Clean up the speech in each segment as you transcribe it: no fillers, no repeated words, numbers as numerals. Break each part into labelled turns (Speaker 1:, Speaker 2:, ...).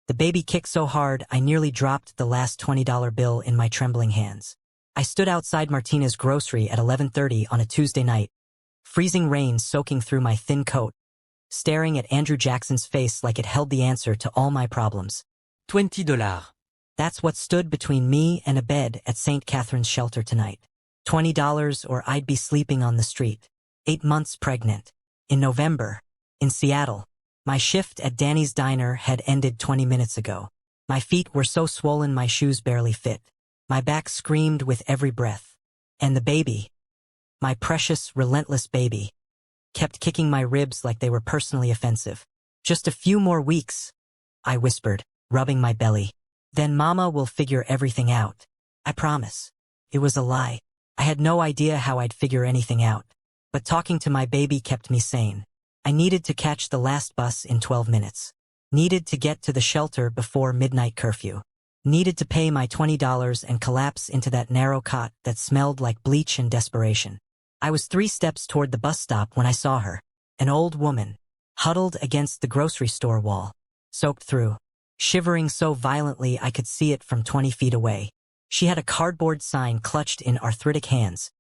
Speaker 1: The baby kicked so hard I nearly dropped the last $20 bill in my trembling hands. I stood outside Martina's grocery at 11:30 on a Tuesday night, freezing rain soaking through my thin coat, staring at Andrew Jackson's face like it held the answer to all my problems.
Speaker 2: $20.
Speaker 1: That's what stood between me and a bed at St. Catherine's shelter tonight. $20 or I'd be sleeping on the street. 8 months pregnant. In November. In Seattle. My shift at Danny's Diner had ended 20 minutes ago. My feet were so swollen my shoes barely fit. My back screamed with every breath. And the baby, my precious, relentless baby, kept kicking my ribs like they were personally offensive. Just a few more weeks, I whispered, rubbing my belly. Then Mama will figure everything out. I promise. It was a lie. I had no idea how I'd figure anything out. But talking to my baby kept me sane. I needed to catch the last bus in 12 minutes. Needed to get to the shelter before midnight curfew. Needed to pay my $20 and collapse into that narrow cot that smelled like bleach and desperation. I was 3 steps toward the bus stop when I saw her. An old woman, huddled against the grocery store wall, soaked through, shivering so violently I could see it from 20 feet away. She had a cardboard sign clutched in arthritic hands,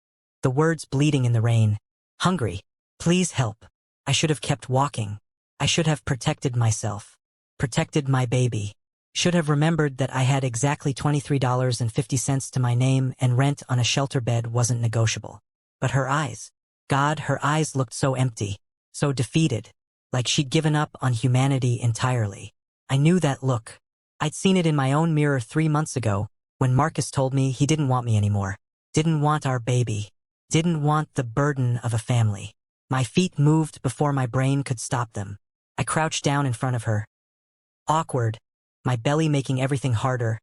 Speaker 1: the words bleeding in the rain. Hungry. Please help. I should have kept walking. I should have protected myself. Protected my baby. Should have remembered that I had exactly $23.50 to my name and rent on a shelter bed wasn't negotiable. But her eyes. God, her eyes looked so empty, so defeated, like she'd given up on humanity entirely. I knew that look. I'd seen it in my own mirror 3 months ago, when Marcus told me he didn't want me anymore. Didn't want our baby. Didn't want the burden of a family. My feet moved before my brain could stop them. I crouched down in front of her. Awkward, my belly making everything harder,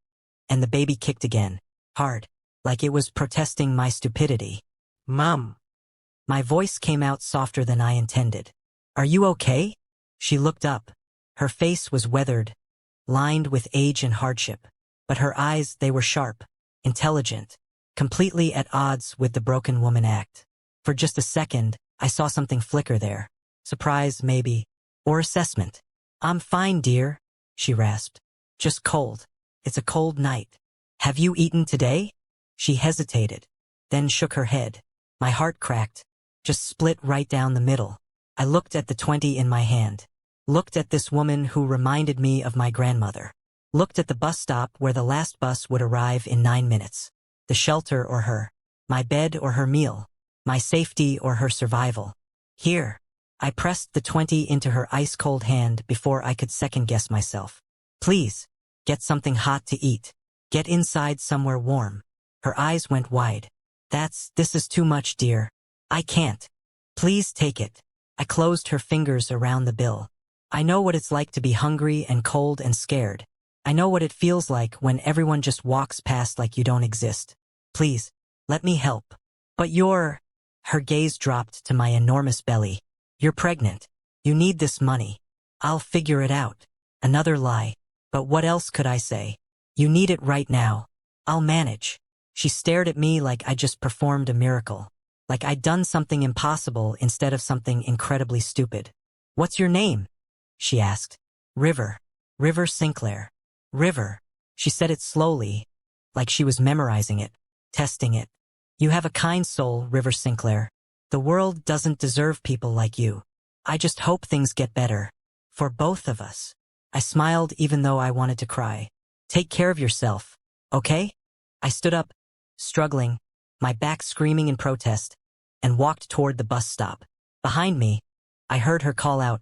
Speaker 1: and the baby kicked again, hard, like it was protesting my stupidity. Mom. My voice came out softer than I intended. Are you okay? She looked up. Her face was weathered, lined with age and hardship. But her eyes, they were sharp, intelligent, completely at odds with the broken woman act. For just a second, I saw something flicker there. Surprise, maybe. Or assessment. I'm fine, dear, she rasped. Just cold. It's a cold night. Have you eaten today? She hesitated, then shook her head. My heart cracked, just split right down the middle. I looked at the 20 in my hand. Looked at this woman who reminded me of my grandmother. Looked at the bus stop where the last bus would arrive in 9 minutes. The shelter or her. My bed or her meal. My safety or her survival. Here. I pressed the 20 into her ice-cold hand before I could second-guess myself. Please, get something hot to eat. Get inside somewhere warm. Her eyes went wide. This is too much, dear. I can't. Please take it. I closed her fingers around the bill. I know what it's like to be hungry and cold and scared. I know what it feels like when everyone just walks past like you don't exist. Please, let me help. But you're... Her gaze dropped to my enormous belly. You're pregnant. You need this money. I'll figure it out. Another lie. But what else could I say? You need it right now. I'll manage. She stared at me like I just performed a miracle. Like I'd done something impossible instead of something incredibly stupid. What's your name? She asked. River. River Sinclair. River. She said it slowly, like she was memorizing it, testing it. You have a kind soul, River Sinclair. The world doesn't deserve people like you. I just hope things get better. For both of us. I smiled even though I wanted to cry. Take care of yourself, okay? I stood up, struggling, my back screaming in protest, and walked toward the bus stop. Behind me, I heard her call out,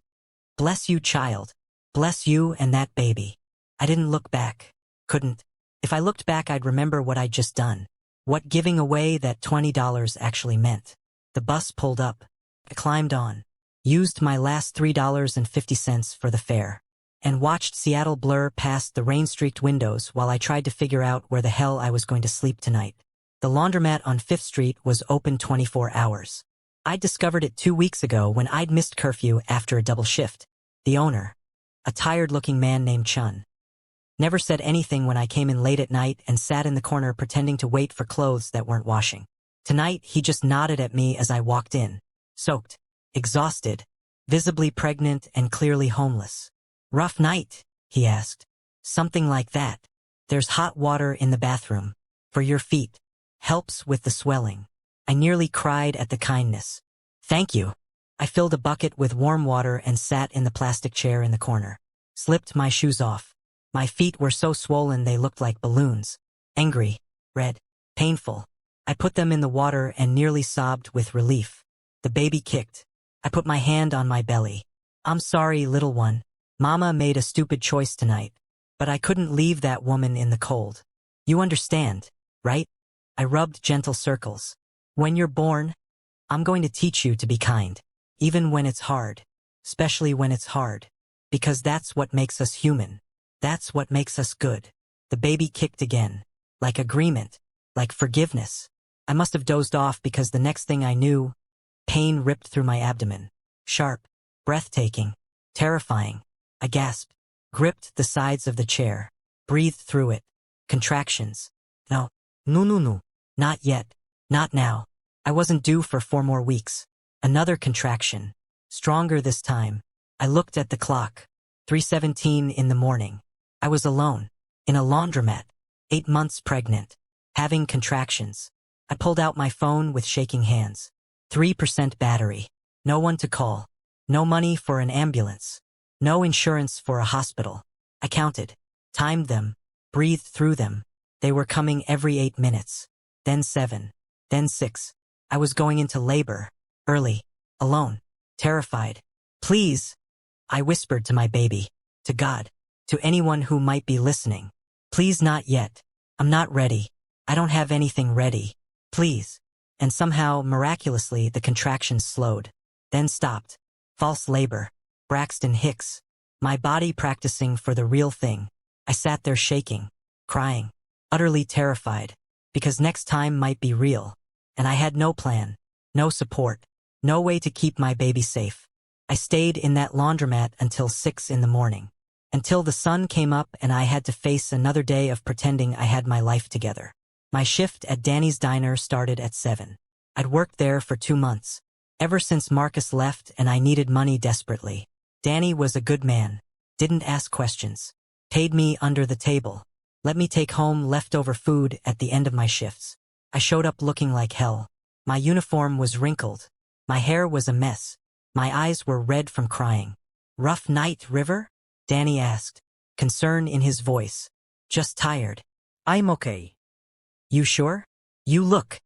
Speaker 1: "Bless you, child. Bless you and that baby." I didn't look back. Couldn't. If I looked back, I'd remember what I'd just done. What giving away that $20 actually meant. The bus pulled up. I climbed on. Used my last $3.50 for the fare. And watched Seattle blur past the rain-streaked windows while I tried to figure out where the hell I was going to sleep tonight. The laundromat on 5th Street was open 24 hours. I'd discovered it 2 weeks ago when I'd missed curfew after a double shift. The owner, a tired-looking man named Chun, never said anything when I came in late at night and sat in the corner pretending to wait for clothes that weren't washing. Tonight, he just nodded at me as I walked in, soaked, exhausted, visibly pregnant and clearly homeless. Rough night, he asked. Something like that. There's hot water in the bathroom. For your feet. Helps with the swelling. I nearly cried at the kindness. Thank you. I filled a bucket with warm water and sat in the plastic chair in the corner. Slipped my shoes off. My feet were so swollen they looked like balloons. Angry. Red. Painful. I put them in the water and nearly sobbed with relief. The baby kicked. I put my hand on my belly. I'm sorry, little one. Mama made a stupid choice tonight. But I couldn't leave that woman in the cold. You understand, right? I rubbed gentle circles. When you're born, I'm going to teach you to be kind. Even when it's hard. Especially when it's hard. Because that's what makes us human. That's what makes us good. The baby kicked again. Like agreement. Like forgiveness. I must have dozed off because the next thing I knew, pain ripped through my abdomen. Sharp. Breathtaking. Terrifying. I gasped. Gripped the sides of the chair. Breathed through it. Contractions. No. No. Not yet. Not now. I wasn't due for 4 more weeks. Another contraction. Stronger this time. I looked at the clock. 3:17 in the morning. I was alone. In a laundromat. 8 months pregnant. Having contractions. I pulled out my phone with shaking hands. 3% battery. No one to call. No money for an ambulance. No insurance for a hospital. I counted. Timed them. Breathed through them. They were coming every 8 minutes. Then 7. Then 6. I was going into labor. Early. Alone. Terrified. Please. I whispered to my baby. To God. To anyone who might be listening. Please, not yet. I'm not ready. I don't have anything ready. Please. And somehow, miraculously, the contractions slowed. Then stopped. False labor. Braxton Hicks. My body practicing for the real thing. I sat there shaking. Crying. Utterly terrified. Because next time might be real. And I had no plan. No support. No way to keep my baby safe. I stayed in that laundromat until 6 in the morning. Until the sun came up and I had to face another day of pretending I had my life together. My shift at Danny's Diner started at 7. I'd worked there for 2 months. Ever since Marcus left and I needed money desperately. Danny was a good man. Didn't ask questions. Paid me under the table. Let me take home leftover food at the end of my shifts. I showed up looking like hell. My uniform was wrinkled. My hair was a mess. My eyes were red from crying. Rough night, River? Danny asked, concern in his voice. Just tired. I'm okay. You sure? You look.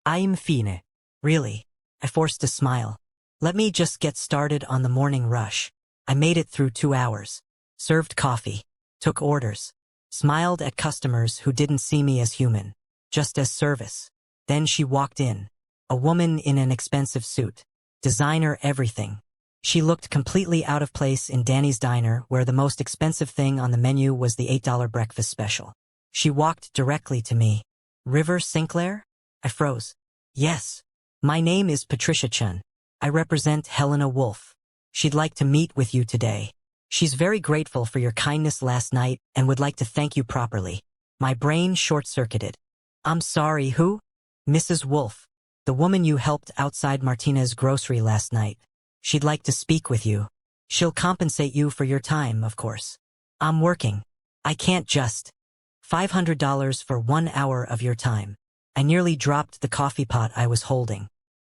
Speaker 1: I'm fine. Really? I forced a smile. Let me just get started on the morning rush. I made it through 2 hours. Served coffee. Took orders. Smiled at customers who didn't see me as human. Just as service. Then she walked in. A woman in an expensive suit. Designer everything. She looked completely out of place in Danny's Diner where the most expensive thing on the menu was the $8 breakfast special. She walked directly to me. River Sinclair? I froze. Yes. My name is Patricia Chun. I represent Helena Wolf. She'd like to meet with you today. She's very grateful for your kindness last night and would like to thank you properly. My brain short-circuited. I'm sorry, who? Mrs. Wolf. The woman you helped outside Martinez's grocery last night. She'd like to speak with you. She'll compensate you for your time, of course. I'm working. I can't just. $500 for 1 hour of your time. I nearly dropped the coffee pot I was holding.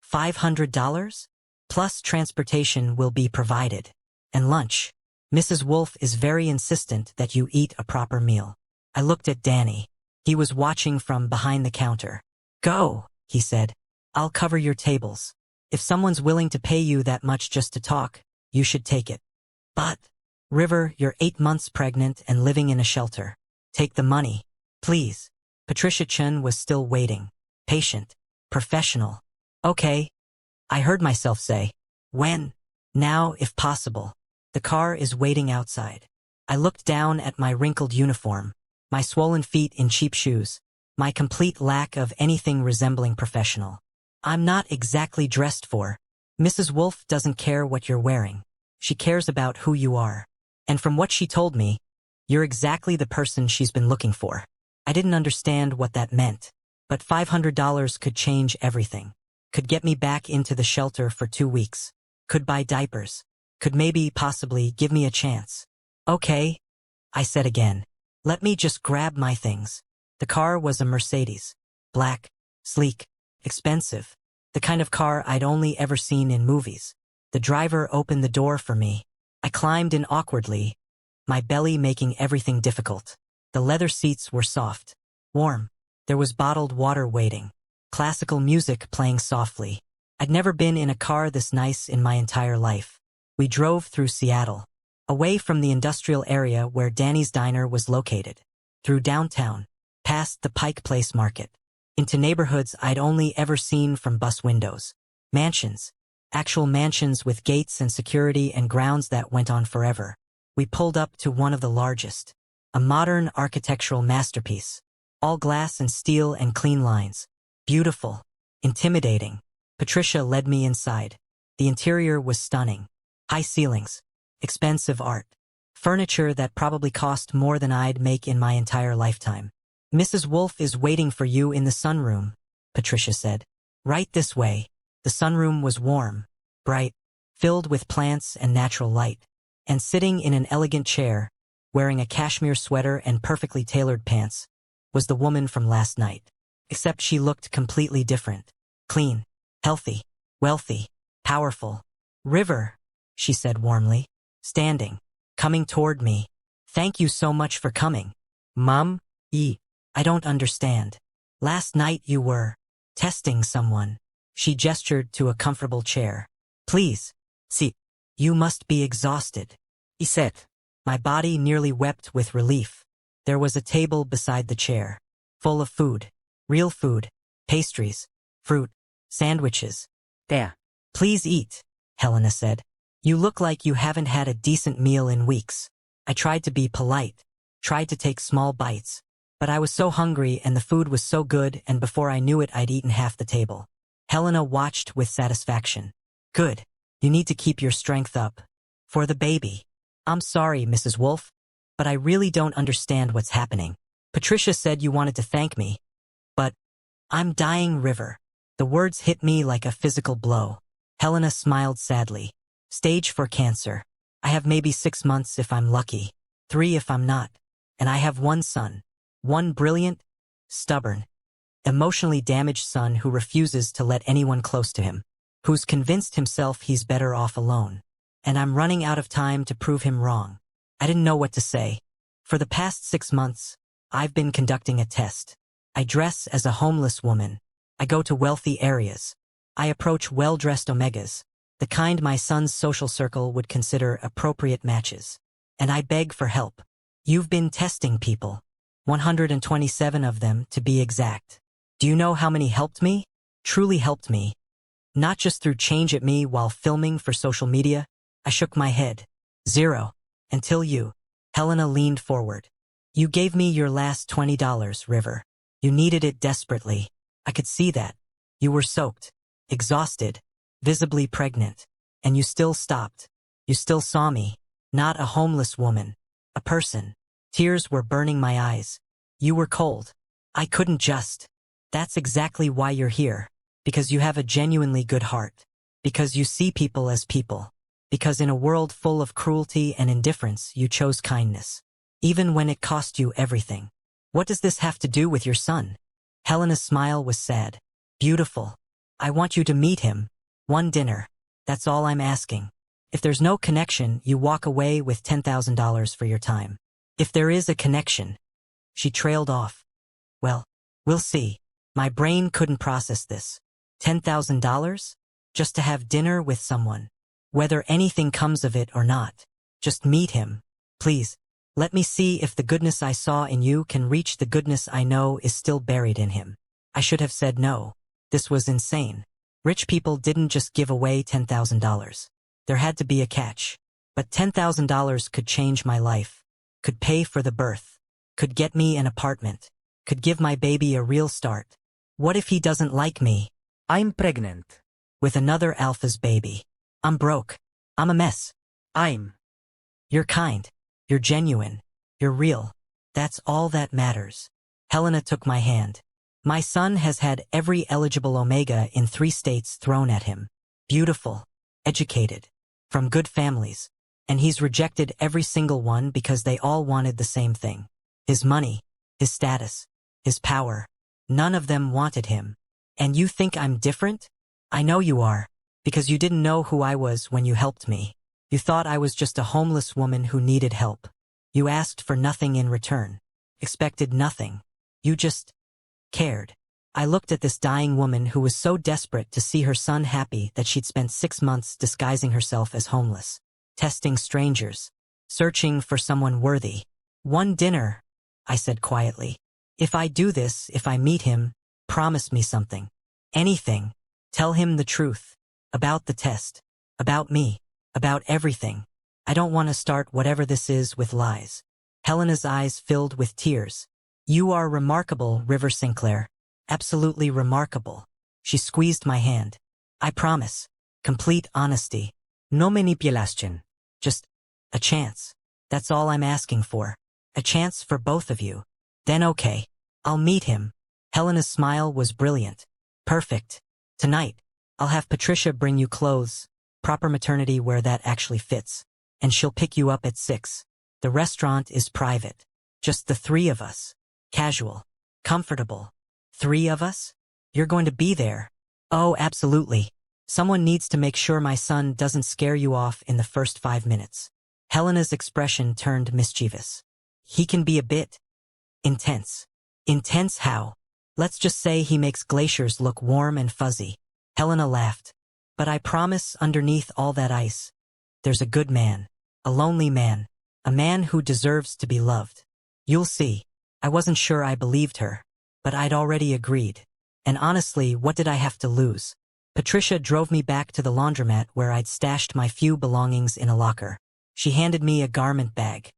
Speaker 1: $500? Plus transportation will be provided. And lunch. Mrs. Wolf is very insistent that you eat a proper meal. I looked at Danny. He was watching from behind the counter. Go, he said. I'll cover your tables. If someone's willing to pay you that much just to talk, you should take it. But, River, you're 8 months pregnant and living in a shelter. Take the money, please. Patricia Chun was still waiting. Patient. Professional. Okay. I heard myself say. When? Now, if possible. The car is waiting outside. I looked down at my wrinkled uniform, my swollen feet in cheap shoes, my complete lack of anything resembling professional. I'm not exactly dressed for. Mrs. Wolf doesn't care what you're wearing. She cares about who you are. And from what she told me, you're exactly the person she's been looking for. I didn't understand what that meant, but $500 could change everything. Could get me back into the shelter for 2 weeks. Could buy diapers. Could maybe, possibly, give me a chance. Okay, I said again. Let me just grab my things. The car was a Mercedes. Black, sleek, expensive. The kind of car I'd only ever seen in movies. The driver opened the door for me. I climbed in awkwardly, my belly making everything difficult. The leather seats were soft, warm. There was bottled water waiting. Classical music playing softly. I'd never been in a car this nice in my entire life. We drove through Seattle, away from the industrial area where Danny's Diner was located, through downtown, past the Pike Place Market, into neighborhoods I'd only ever seen from bus windows. Mansions, actual mansions with gates and security and grounds that went on forever. We pulled up to one of the largest, a modern architectural masterpiece, all glass and steel and clean lines. Beautiful, intimidating. Patricia led me inside. The interior was stunning. High ceilings, expensive art, furniture that probably cost more than I'd make in my entire lifetime. Mrs. Wolf is waiting for you in the sunroom, Patricia said. Right this way. The sunroom was warm, bright, filled with plants and natural light. And sitting in an elegant chair, wearing a cashmere sweater and perfectly tailored pants, was the woman from last night. Except she looked completely different. Clean, healthy, wealthy, powerful. River, she said warmly, standing, coming toward me. Thank you so much for coming. Mom, I don't understand. Last night you were testing someone. She gestured to a comfortable chair. Please, sit. You must be exhausted. He said. My body nearly wept with relief. There was a table beside the chair, full of food, real food, pastries, fruit, sandwiches. There. Please eat, Helena said. You look like you haven't had a decent meal in weeks. I tried to be polite, tried to take small bites, but I was so hungry and the food was so good, and before I knew it I'd eaten half the table. Helena watched with satisfaction. Good. You need to keep your strength up. For the baby. I'm sorry, Mrs. Wolf, but I really don't understand what's happening. Patricia said you wanted to thank me. But I'm dying, River. The words hit me like a physical blow. Helena smiled sadly. Stage 4 cancer. I have maybe 6 months if I'm lucky, 3 if I'm not. And I have one son. One brilliant, stubborn, emotionally damaged son who refuses to let anyone close to him, who's convinced himself he's better off alone. And I'm running out of time to prove him wrong. I didn't know what to say. For the past 6 months, I've been conducting a test. I dress as a homeless woman. I go to wealthy areas. I approach well-dressed omegas, the kind my son's social circle would consider appropriate matches. And I beg for help. You've been testing people. 127 of them, to be exact. Do you know how many helped me? Truly helped me. Not just through change at me while filming for social media. I shook my head. 0. Until you. Helena leaned forward. You gave me your last $20, River. You needed it desperately. I could see that. You were soaked, exhausted, visibly pregnant. And you still stopped. You still saw me. Not a homeless woman. A person. Tears were burning my eyes. You were cold. I couldn't just. That's exactly why you're here. Because you have a genuinely good heart. Because you see people as people. Because in a world full of cruelty and indifference, you chose kindness. Even when it cost you everything. What does this have to do with your son? Helena's smile was sad. Beautiful. I want you to meet him. One dinner. That's all I'm asking. If there's no connection, you walk away with $10,000 for your time. If there is a connection. She trailed off. Well, we'll see. My brain couldn't process this. $10,000? Just to have dinner with someone. Whether anything comes of it or not. Just meet him. Please. Let me see if the goodness I saw in you can reach the goodness I know is still buried in him. I should have said no. This was insane. Rich people didn't just give away $10,000. There had to be a catch. But $10,000 could change my life. Could pay for the birth. Could get me an apartment. Could give my baby a real start. What if he doesn't like me? I'm pregnant. With another alpha's baby. I'm broke. I'm a mess. You're kind. You're genuine. You're real. That's all that matters. Helena took my hand. My son has had every eligible omega in 3 states thrown at him. Beautiful. Educated. From good families. And he's rejected every single one because they all wanted the same thing. his money, his status, his power. None of them wanted him. And you think I'm different? I know you are, because you didn't know who I was when you helped me. You thought I was just a homeless woman who needed help. You asked for nothing in return, expected nothing. You just cared. I looked at this dying woman who was so desperate to see her son happy that she'd spent 6 months disguising herself as homeless, testing strangers, searching for someone worthy. One dinner, I said quietly. If I do this, if I meet him, promise me something. Anything. Tell him the truth. About the test. About me. About everything. I don't want to start whatever this is with lies. Helena's eyes filled with tears. You are remarkable, River Sinclair. Absolutely remarkable. She squeezed my hand. I promise. Complete honesty. No manipulation. Just a chance. That's all I'm asking for. A chance for both of you. Then okay. I'll meet him. Helena's smile was brilliant. Perfect. Tonight, I'll have Patricia bring you clothes, proper maternity wear that actually fits, and she'll pick you up at 6. The restaurant is private. Just the 3 of us. Casual. Comfortable. 3 of us? You're going to be there. Oh, absolutely. Someone needs to make sure my son doesn't scare you off in the first 5 minutes. Helena's expression turned mischievous. He can be a bit intense. Intense how? Let's just say he makes glaciers look warm and fuzzy. Helena laughed. But I promise underneath all that ice, there's a good man. A lonely man. A man who deserves to be loved. You'll see. I wasn't sure I believed her, but I'd already agreed. And honestly, what did I have to lose? Patricia drove me back to the laundromat where I'd stashed my few belongings in a locker. She handed me a garment bag.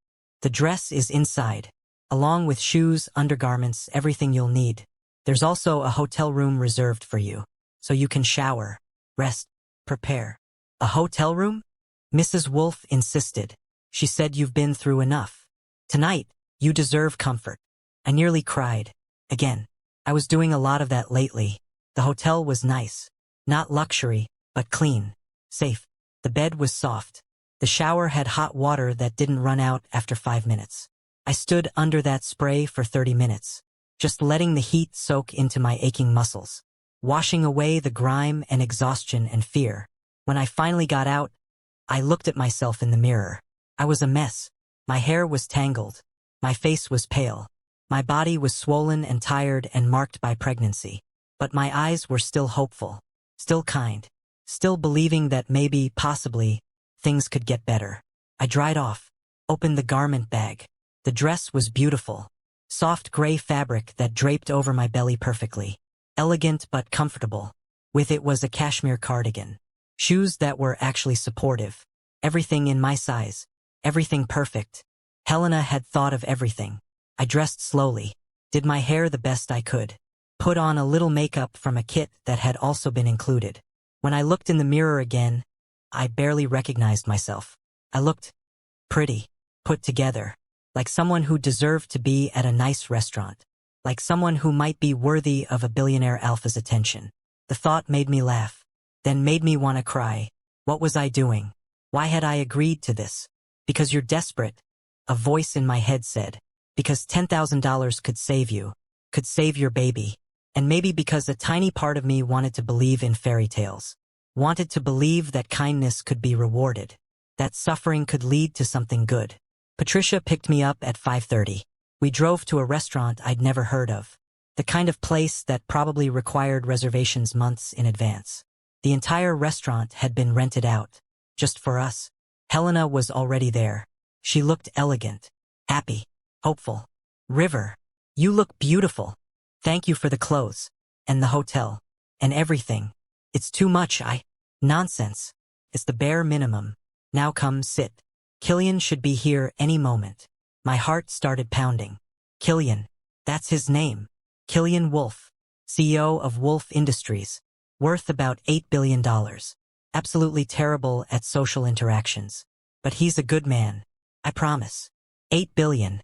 Speaker 1: The dress is inside, along with shoes, undergarments, everything you'll need. There's also a hotel room reserved for you, so you can shower, rest, prepare. A hotel room? Mrs. Wolf insisted. She said you've been through enough. Tonight, you deserve comfort. I nearly cried. Again. I was doing a lot of that lately. The hotel was nice. Not luxury, but clean. Safe. The bed was soft. The shower had hot water that didn't run out after 5 minutes. I stood under that spray for 30 minutes, just letting the heat soak into my aching muscles, washing away the grime and exhaustion and fear. When I finally got out, I looked at myself in the mirror. I was a mess. My hair was tangled. My face was pale. My body was swollen and tired and marked by pregnancy. But my eyes were still hopeful, still kind, still believing that maybe, possibly, things could get better. I dried off, opened the garment bag. The dress was beautiful. Soft gray fabric that draped over my belly perfectly. Elegant but comfortable. With it was a cashmere cardigan. Shoes that were actually supportive. Everything in my size. Everything perfect. Helena had thought of everything. I dressed slowly, did my hair the best I could, put on a little makeup from a kit that had also been included. When I looked in the mirror again, I barely recognized myself. I looked pretty, put together, like someone who deserved to be at a nice restaurant, like someone who might be worthy of a billionaire alpha's attention. The thought made me laugh, then made me want to cry. What was I doing? Why had I agreed to this? Because you're desperate, a voice in my head said. Because $10,000 could save you, could save your baby, and maybe because a tiny part of me wanted to believe in fairy tales, wanted to believe that kindness could be rewarded, that suffering could lead to something good. Patricia picked me up at 5:30. We drove to a restaurant I'd never heard of, the kind of place that probably required reservations months in advance. The entire restaurant had been rented out, just for us. Helena was already there. She looked elegant, happy. Hopeful. River, you look beautiful. Thank you for the clothes, and the hotel, and everything. It's too much, Nonsense. It's the bare minimum. Now come sit. Killian should be here any moment. My heart started pounding. Killian. That's his name. Killian Wolf. CEO of Wolf Industries. Worth about $8 billion. Absolutely terrible at social interactions. But he's a good man. I promise. 8 billion.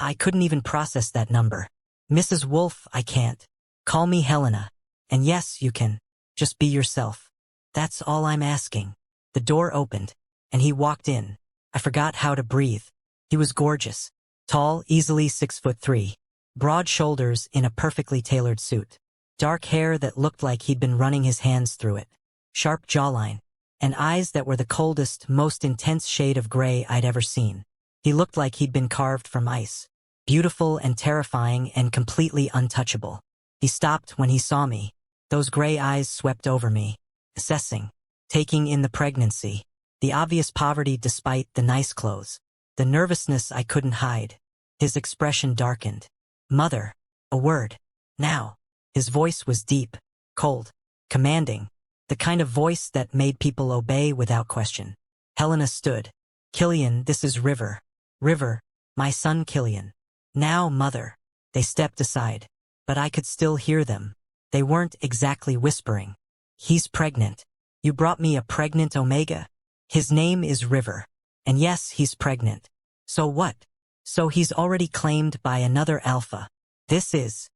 Speaker 1: I couldn't even process that number. Mrs. Wolf, I can't. Call me Helena. And yes, you can. Just be yourself. That's all I'm asking. The door opened, and he walked in. I forgot how to breathe. He was gorgeous. Tall, easily 6'3", broad shoulders in a perfectly tailored suit. Dark hair that looked like he'd been running his hands through it. Sharp jawline. And eyes that were the coldest, most intense shade of gray I'd ever seen. He looked like he'd been carved from ice. Beautiful and terrifying and completely untouchable. He stopped when he saw me. Those gray eyes swept over me. Assessing. Taking in the pregnancy. The obvious poverty despite the nice clothes. The nervousness I couldn't hide. His expression darkened. Mother. A word. Now. His voice was deep, cold, commanding. The kind of voice that made people obey without question. Helena stood. Killian, this is River. River, my son Killian. Now, mother. They stepped aside. But I could still hear them. They weren't exactly whispering. He's pregnant. You brought me a pregnant Omega? His name is River. And yes, he's pregnant. So what? So he's already claimed by another alpha. This is.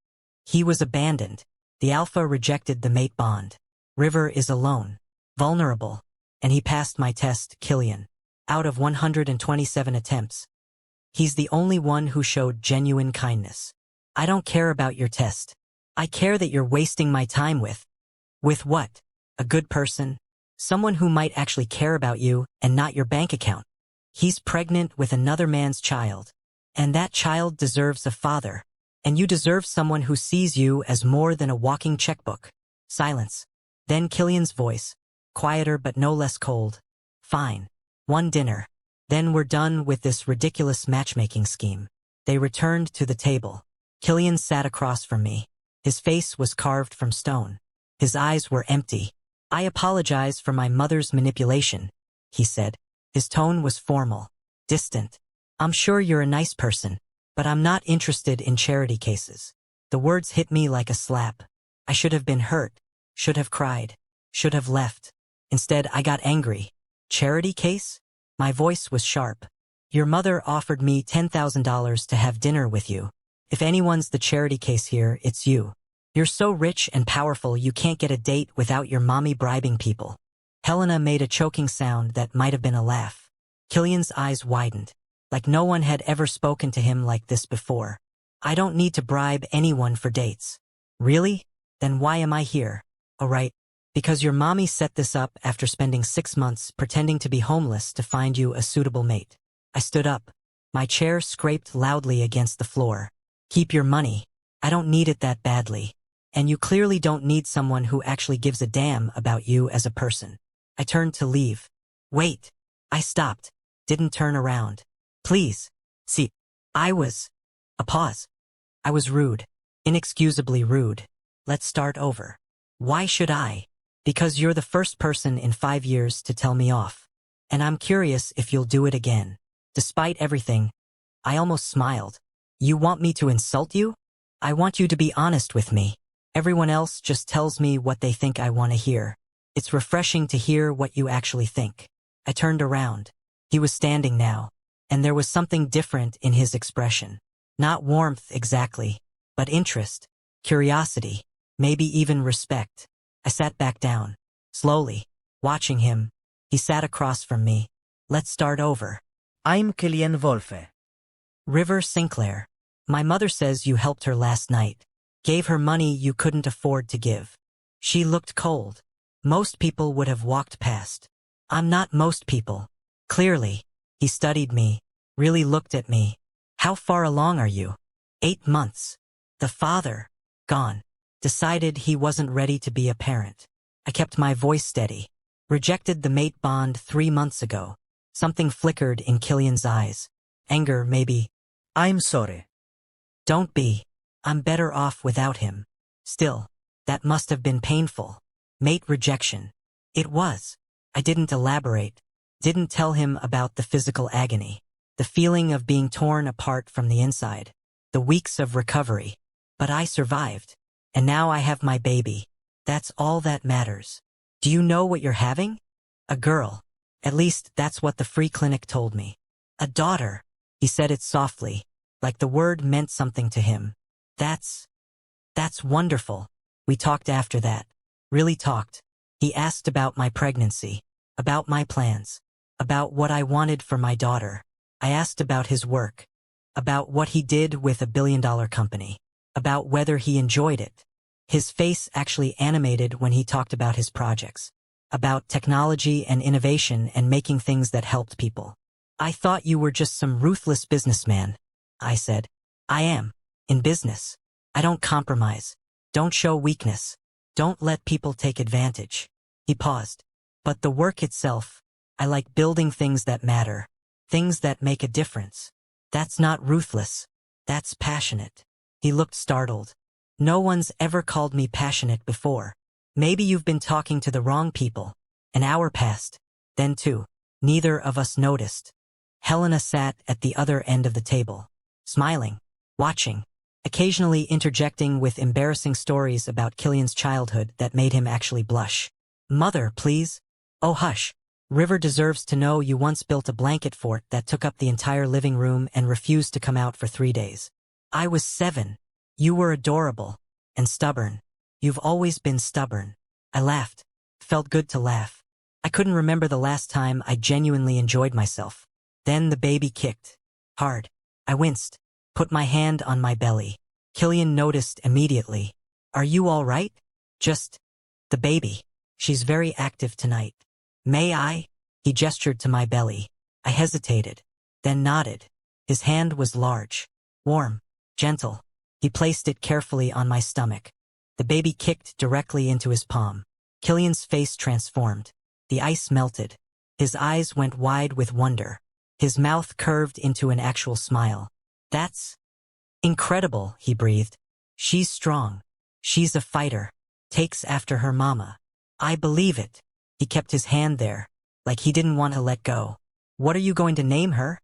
Speaker 1: He was abandoned. The alpha rejected the mate bond. River is alone. Vulnerable. And he passed my test, Killian. Out of 127 attempts. He's the only one who showed genuine kindness. I don't care about your test. I care that you're wasting my time with. With what? A good person? Someone who might actually care about you and not your bank account. He's pregnant with another man's child. And that child deserves a father. And you deserve someone who sees you as more than a walking checkbook. Silence. Then Killian's voice. Quieter but no less cold. Fine. One dinner. Then we're done with this ridiculous matchmaking scheme. They returned to the table. Killian sat across from me. His face was carved from stone. His eyes were empty. I apologize for my mother's manipulation, he said. His tone was formal. Distant. I'm sure you're a nice person. But I'm not interested in charity cases. The words hit me like a slap. I should have been hurt. Should have cried. Should have left. Instead, I got angry. Charity case? My voice was sharp. Your mother offered me $10,000 to have dinner with you. If anyone's the charity case here, it's you. You're so rich and powerful you can't get a date without your mommy bribing people. Helena made a choking sound that might have been a laugh. Killian's eyes widened. Like no one had ever spoken to him like this before. I don't need to bribe anyone for dates. Really? Then why am I here? Oh right, because your mommy set this up after spending 6 months pretending to be homeless to find you a suitable mate. I stood up. My chair scraped loudly against the floor. Keep your money. I don't need it that badly. And you clearly don't need someone who actually gives a damn about you as a person. I turned to leave. Wait. I stopped. Didn't turn around. Please. See. I was. A pause. I was rude. Inexcusably rude. Let's start over. Why should I? Because you're the first person in 5 years to tell me off. And I'm curious if you'll do it again. Despite everything, I almost smiled. You want me to insult you? I want you to be honest with me. Everyone else just tells me what they think I want to hear. It's refreshing to hear what you actually think. I turned around. He was standing now, and there was something different in his expression. Not warmth exactly, but interest, curiosity, maybe even respect. I sat back down, slowly, watching him. He sat across from me. Let's start over.
Speaker 2: I'm Killian Wolfe.
Speaker 1: River Sinclair. My mother says you helped her last night. Gave her money you couldn't afford to give. She looked cold. Most people would have walked past. I'm not most people. Clearly. He studied me, really looked at me. How far along are you? 8 months. The father, gone. Decided he wasn't ready to be a parent. I kept my voice steady. Rejected the mate bond 3 months ago. Something flickered in Killian's eyes. Anger, maybe.
Speaker 2: I'm sorry.
Speaker 1: Don't be. I'm better off without him. Still, that must have been painful. Mate rejection. It was. I didn't elaborate. Didn't tell him about the physical agony. The feeling of being torn apart from the inside. The weeks of recovery. But I survived. And now I have my baby. That's all that matters. Do you know what you're having? A girl. At least that's what the free clinic told me. A daughter. He said it softly, like the word meant something to him. That's wonderful. We talked after that. Really talked. He asked about my pregnancy, about my plans, about what I wanted for my daughter. I asked about his work. about what he did with a billion-dollar company, about whether he enjoyed it. His face actually animated when he talked about his projects, about technology and innovation and making things that helped people. I thought you were just some ruthless businessman, I said. I am. In business. I don't compromise. Don't show weakness. Don't let people take advantage. He paused. But the work itself, I like building things that matter, things that make a difference. That's not ruthless. That's passionate. He looked startled. No one's ever called me passionate before. Maybe you've been talking to the wrong people. An hour passed. Then two. Neither of us noticed. Helena sat at the other end of the table, smiling, watching, occasionally interjecting with embarrassing stories about Killian's childhood that made him actually blush. Mother, please. Oh, hush. River deserves to know you once built a blanket fort that took up the entire living room and refused to come out for 3 days. I was 7. You were adorable. And stubborn. You've always been stubborn. I laughed. Felt good to laugh. I couldn't remember the last time I genuinely enjoyed myself. Then the baby kicked. Hard. I winced. Put my hand on my belly. Killian noticed immediately. Are you all right? Just the baby. She's very active tonight. May I? He gestured to my belly. I hesitated, then nodded. His hand was large, warm, gentle. He placed it carefully on my stomach. The baby kicked directly into his palm. Killian's face transformed. The ice melted. His eyes went wide with wonder. His mouth curved into an actual smile. That's incredible, he breathed. She's strong. She's a fighter. Takes after her mama. I believe it. He kept his hand there, like he didn't want to let go. What are you going to name her?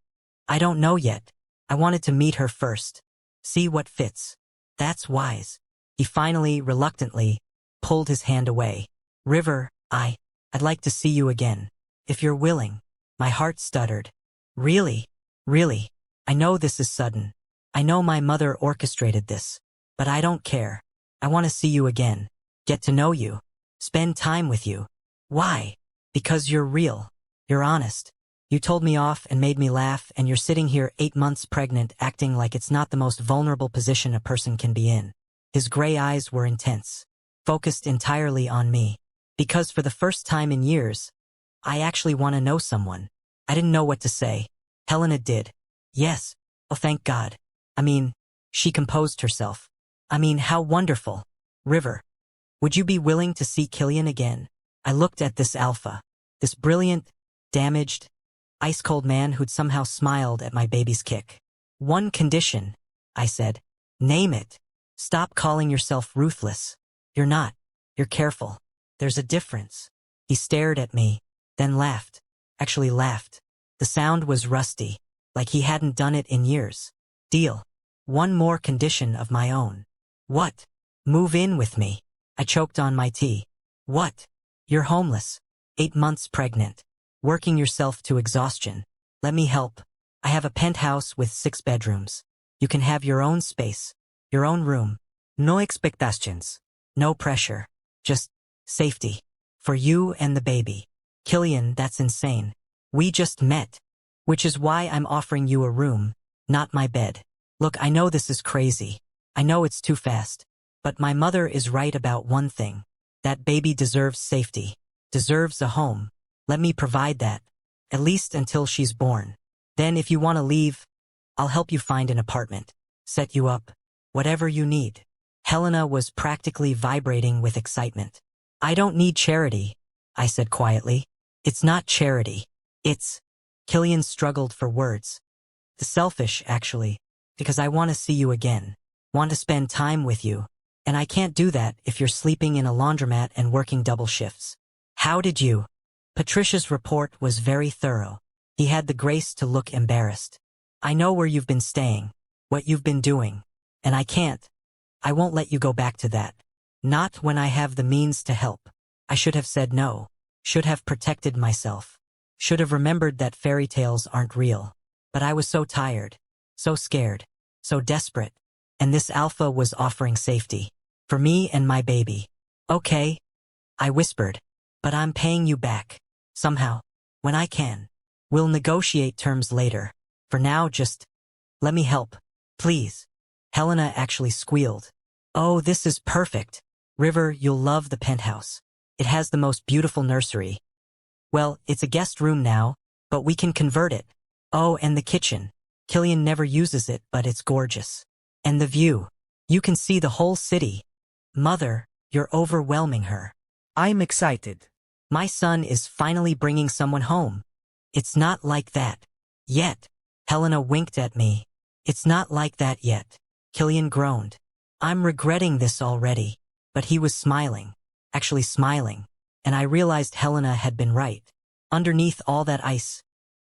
Speaker 1: I don't know yet. I wanted to meet her first. See what fits. That's wise. He finally, reluctantly, pulled his hand away. River, I'd like to see you again. If you're willing. My heart stuttered. Really? Really? I know this is sudden. I know my mother orchestrated this. But I don't care. I want to see you again. Get to know you. Spend time with you. Why? Because you're real. You're honest. You told me off and made me laugh, and you're sitting here 8 months pregnant acting like it's not the most vulnerable position a person can be in. His gray eyes were intense, focused entirely on me. Because for the first time in years, I actually want to know someone. I didn't know what to say. Helena did. Yes. Oh, thank God. I mean, she composed herself. I mean, how wonderful. River, would you be willing to see Killian again? I looked at this alpha, this brilliant, damaged, ice-cold man who'd somehow smiled at my baby's kick. One condition, I said. Name it. Stop calling yourself ruthless. You're not. You're careful. There's a difference. He stared at me, then laughed. Actually laughed. The sound was rusty, like he hadn't done it in years. Deal. One more condition of my own. What? Move in with me. I choked on my tea. What? You're homeless. 8 months pregnant. Working yourself to exhaustion. Let me help. I have a penthouse with 6 bedrooms. You can have your own space. Your own room. No expectations. No pressure. Just safety. For you and the baby. Killian, that's insane. We just met. Which is why I'm offering you a room, not my bed. Look, I know this is crazy. I know it's too fast. But my mother is right about one thing. That baby deserves safety. Deserves a home. Let me provide that. At least until she's born. Then if you want to leave, I'll help you find an apartment. Set you up. Whatever you need. Helena was practically vibrating with excitement. I don't need charity, I said quietly. It's not charity. It's... Killian struggled for words. The selfish, actually. Because I want to see you again. Want to spend time with you. And I can't do that if you're sleeping in a laundromat and working double shifts. How did you? Patricia's report was very thorough. He had the grace to look embarrassed. I know where you've been staying. What you've been doing. And I can't. I won't let you go back to that. Not when I have the means to help. I should have said no. Should have protected myself. Should have remembered that fairy tales aren't real. But I was so tired. So scared. So desperate. And this alpha was offering safety. For me and my baby. Okay. I whispered. But I'm paying you back. Somehow. When I can. We'll negotiate terms later. For now, just Let me help. Please. Helena actually squealed. Oh, this is perfect. River, you'll love the penthouse. It has the most beautiful nursery. Well, it's a guest room now, but we can convert it. Oh, and the kitchen. Killian never uses it, but it's gorgeous. And the view. You can see the whole city. Mother, you're overwhelming her.
Speaker 2: I'm excited.
Speaker 1: My son is finally bringing someone home. It's not like that. Yet. Helena winked at me. It's not like that yet. Killian groaned. I'm regretting this already. But he was smiling. Actually smiling. And I realized Helena had been right. Underneath all that ice,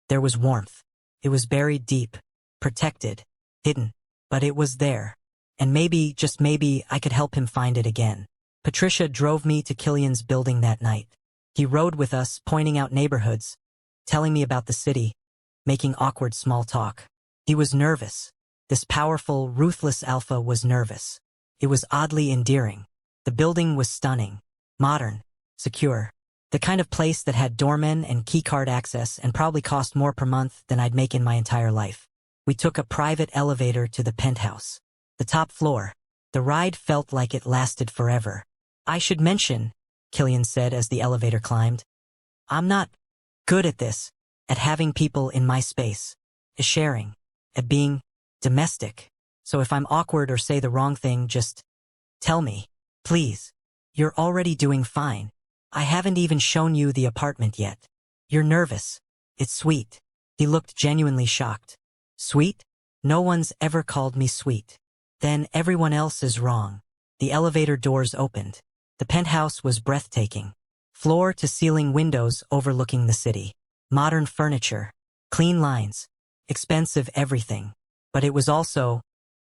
Speaker 1: there was warmth. It was buried deep, protected, hidden. But it was there. And maybe, just maybe, I could help him find it again. Patricia drove me to Killian's building that night. He rode with us, pointing out neighborhoods, telling me about the city, making awkward small talk. He was nervous. This powerful, ruthless alpha was nervous. It was oddly endearing. The building was stunning, modern, secure. The kind of place that had doormen and keycard access and probably cost more per month than I'd make in my entire life. We took a private elevator to the penthouse. The top floor. The ride felt like it lasted forever. I should mention, Killian said as the elevator climbed, I'm not good at this, at having people in my space, at sharing, at being domestic. So if I'm awkward or say the wrong thing, just tell me, please. You're already doing fine. I haven't even shown you the apartment yet. You're nervous. It's sweet. He looked genuinely shocked. Sweet? No one's ever called me sweet. Then everyone else is wrong. The elevator doors opened. The penthouse was breathtaking. Floor-to-ceiling windows overlooking the city. Modern furniture. Clean lines. Expensive everything. But it was also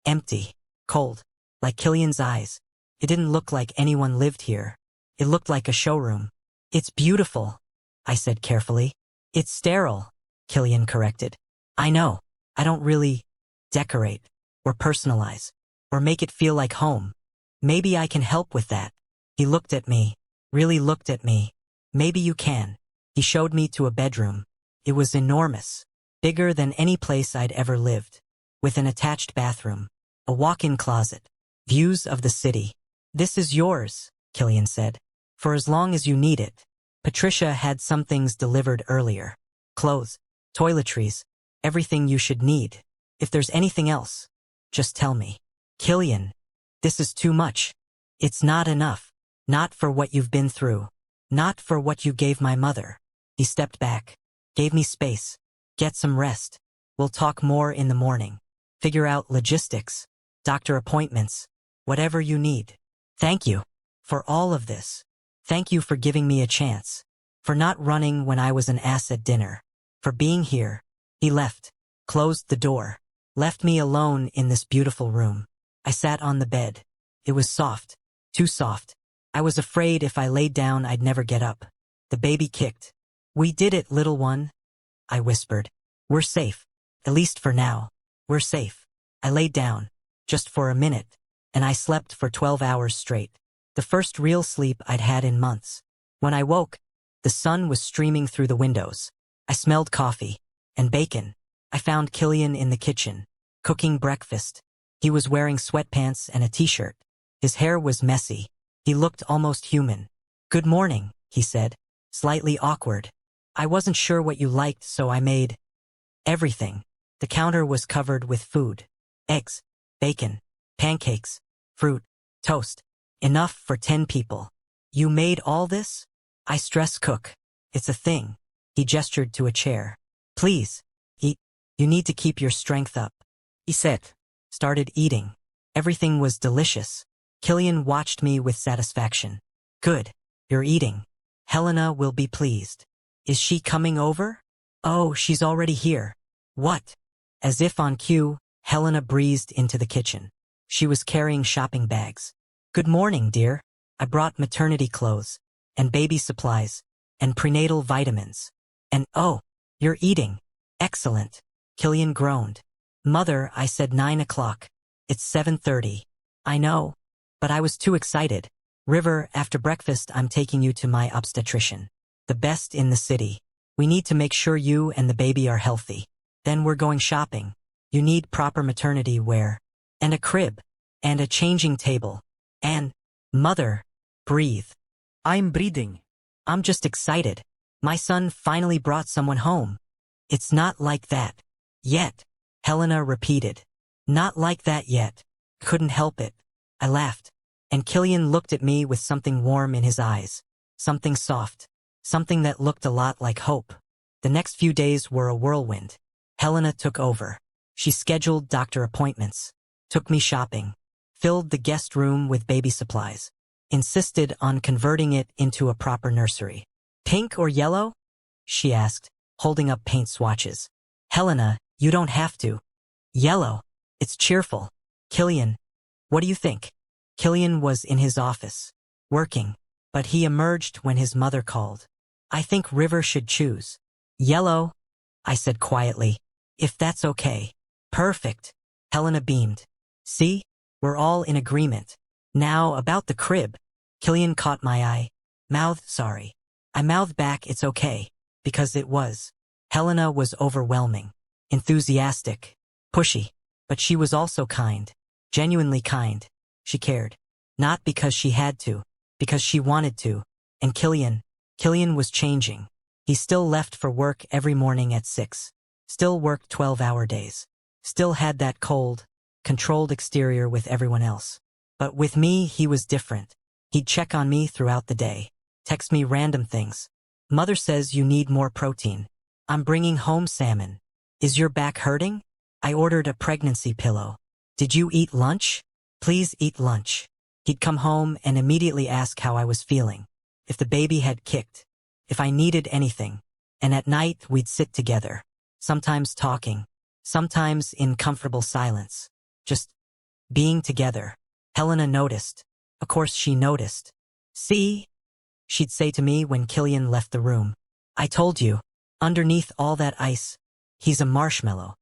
Speaker 1: empty. Cold. Like Killian's eyes. It didn't look like anyone lived here. It looked like a showroom. It's beautiful, I said carefully. It's sterile, Killian corrected. I know. I don't really decorate or personalize or make it feel like home. Maybe I can help with that. He looked at me, really looked at me. Maybe you can. He showed me to a bedroom. It was enormous, bigger than any place I'd ever lived, with an attached bathroom, a walk-in closet, views of the city. This is yours, Killian said, for as long as you need it. Patricia had some things delivered earlier. Clothes, toiletries, everything you should need. If there's anything else, just tell me. Killian, this is too much. It's not enough. Not for what you've been through. Not for what you gave my mother. He stepped back, gave me space. Get some rest. We'll talk more in the morning. Figure out logistics, doctor appointments, whatever you need. Thank you for all of this. Thank you for giving me a chance. For not running when I was an ass at dinner. For being here. He left, closed the door, left me alone in this beautiful room. I sat on the bed. It was soft, too soft. I was afraid if I laid down I'd never get up. The baby kicked. We did it, little one, I whispered. We're safe. At least for now. We're safe. I laid down, just for a minute, and I slept for 12 hours straight. The first real sleep I'd had in months. When I woke, the sun was streaming through the windows. I smelled coffee and bacon. I found Killian in the kitchen, cooking breakfast. He was wearing sweatpants and a t-shirt. His hair was messy. He looked almost human. Good morning, he said, slightly awkward. I wasn't sure what you liked, so I made everything. The counter was covered with food. Eggs, bacon, pancakes, fruit, toast. Enough for 10 people. You made all this? I stress cook. It's a thing. He gestured to a chair. Please, eat. You need to keep your strength up. He said. Started eating. Everything was delicious. Killian watched me with satisfaction. Good. You're eating. Helena will be pleased. Is she coming over? Oh, she's already here. What? As if on cue, Helena breezed into the kitchen. She was carrying shopping bags. Good morning, dear. I brought maternity clothes, and baby supplies, and prenatal vitamins. And oh, you're eating. Excellent. Killian groaned. Mother, I said 9 o'clock. It's 7:30. I know. But I was too excited. River, after breakfast I'm taking you to my obstetrician. The best in the city. We need to make sure you and the baby are healthy. Then we're going shopping. You need proper maternity wear, and a crib, and a changing table, and, mother, breathe.
Speaker 2: I'm breathing.
Speaker 1: I'm just excited. My son finally brought someone home. It's not like that. Yet, Helena repeated. Not like that yet. Couldn't help it. I laughed. And Killian looked at me with something warm in his eyes. Something soft. Something that looked a lot like hope. The next few days were a whirlwind. Helena took over. She scheduled doctor appointments, took me shopping, filled the guest room with baby supplies, insisted on converting it into a proper nursery. Pink or yellow? She asked, holding up paint swatches. Helena, you don't have to. Yellow. It's cheerful. Killian, what do you think? Killian was in his office, working, but he emerged when his mother called. I think River should choose. Yellow, I said quietly, if that's okay. Perfect. Helena beamed. See? We're all in agreement. Now, about the crib. Killian caught my eye. Sorry. I mouthed back it's okay, because it was. Helena was overwhelming, enthusiastic, pushy, but she was also kind, genuinely kind. She cared. Not because she had to, because she wanted to. And Killian was changing. He still left for work every morning at 6. Still worked 12-hour days. Still had that cold, controlled exterior with everyone else. But with me, he was different. He'd check on me throughout the day, text me random things. Mother says you need more protein. I'm bringing home salmon. Is your back hurting? I ordered a pregnancy pillow. Did you eat lunch? Please eat lunch. He'd come home and immediately ask how I was feeling, if the baby had kicked, if I needed anything. And at night, we'd sit together, sometimes talking, sometimes in comfortable silence, just being together. Helena noticed. Of course she noticed. See? She'd say to me when Killian left the room. I told you, underneath all that ice, he's a marshmallow.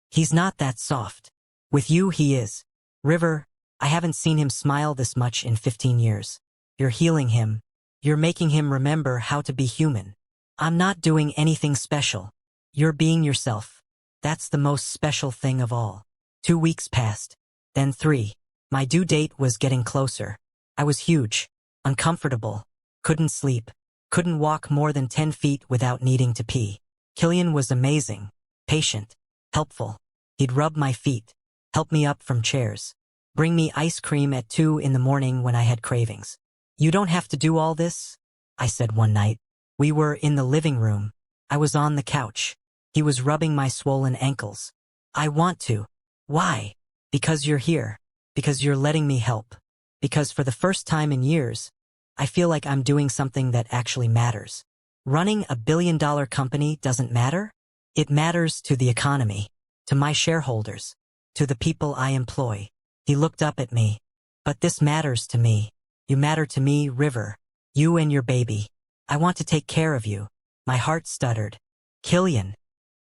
Speaker 1: He's not that soft. With you he is. River, I haven't seen him smile this much in 15 years. You're healing him. You're making him remember how to be human. I'm not doing anything special. You're being yourself. That's the most special thing of all. 2 weeks passed. Then 3. My due date was getting closer. I was huge, uncomfortable, couldn't sleep, couldn't walk more than 10 feet without needing to pee. Killian was amazing, patient, helpful. He'd rub my feet, help me up from chairs, bring me ice cream at 2 in the morning when I had cravings. You don't have to do all this, I said one night. We were in the living room. I was on the couch. He was rubbing my swollen ankles. I want to. Why? Because you're here. Because you're letting me help. Because for the first time in years, I feel like I'm doing something that actually matters. Running a billion-dollar company doesn't matter? It matters to the economy, to my shareholders, to the people I employ. He looked up at me. But this matters to me. You matter to me, River. You and your baby. I want to take care of you. My heart stuttered. Killian,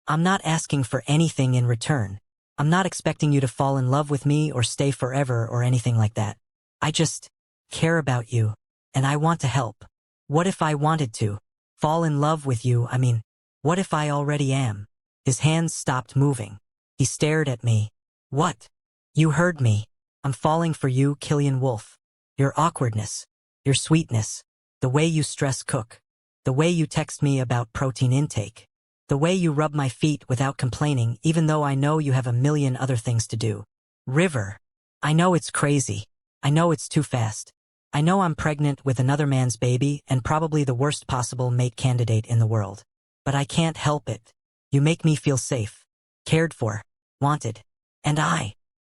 Speaker 1: I'm not asking for anything in return. I'm not expecting you to fall in love with me or stay forever or anything like that. I just care about you, and I want to help. What if I wanted to fall in love with you? What if I already am? His hands stopped moving. He stared at me. What? You heard me. I'm falling for you, Killian Wolf. Your awkwardness, your sweetness, the way you stress cook, the way you text me about protein intake, the way you rub my feet without complaining even though I know you have a million other things to do. River, I know it's crazy. I know it's too fast. I know I'm pregnant with another man's baby and probably the worst possible mate candidate in the world. But I can't help it. You make me feel safe, cared for, wanted. And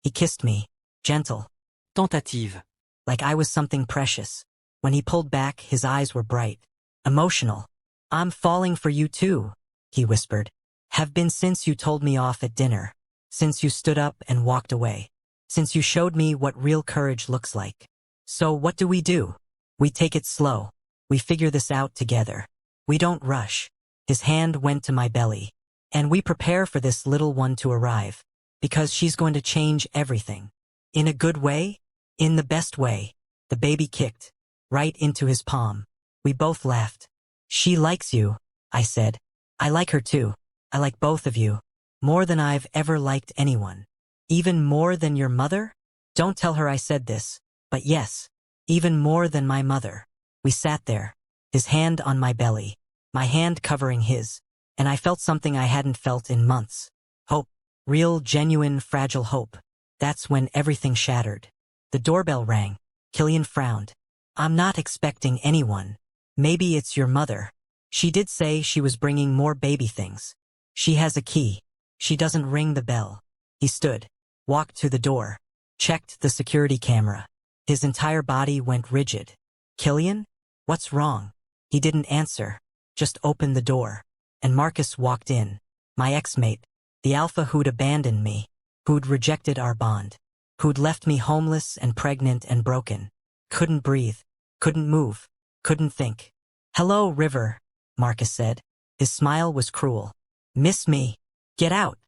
Speaker 1: he kissed me, gentle, tentative, like I was something precious. When he pulled back, his eyes were bright, emotional. I'm falling for you too, he whispered. Have been since you told me off at dinner, since you stood up and walked away, since you showed me what real courage looks like. So what do? We take it slow. We figure this out together. We don't rush. His hand went to my belly. And we prepare for this little one to arrive. Because she's going to change everything. In a good way? In the best way. The baby kicked right into his palm. We both laughed. She likes you, I said. I like her too. I like both of you. More than I've ever liked anyone. Even more than your mother? Don't tell her I said this, but yes, even more than my mother. We sat there, his hand on my belly, my hand covering his, and I felt something I hadn't felt in months. Hope. Real, genuine, fragile hope. That's when everything shattered. The doorbell rang. Killian frowned. I'm not expecting anyone. Maybe it's your mother. She did say she was bringing more baby things. She has a key. She doesn't ring the bell. He stood, walked to the door, checked the security camera. His entire body went rigid. Killian? What's wrong? He didn't answer, just opened the door. And Marcus walked in. My ex-mate, the alpha who'd abandoned me, who'd rejected our bond, who'd left me homeless and pregnant and broken. Couldn't breathe, couldn't move, couldn't think. Hello, River, Marcus said. His smile was cruel. Miss me? Get out.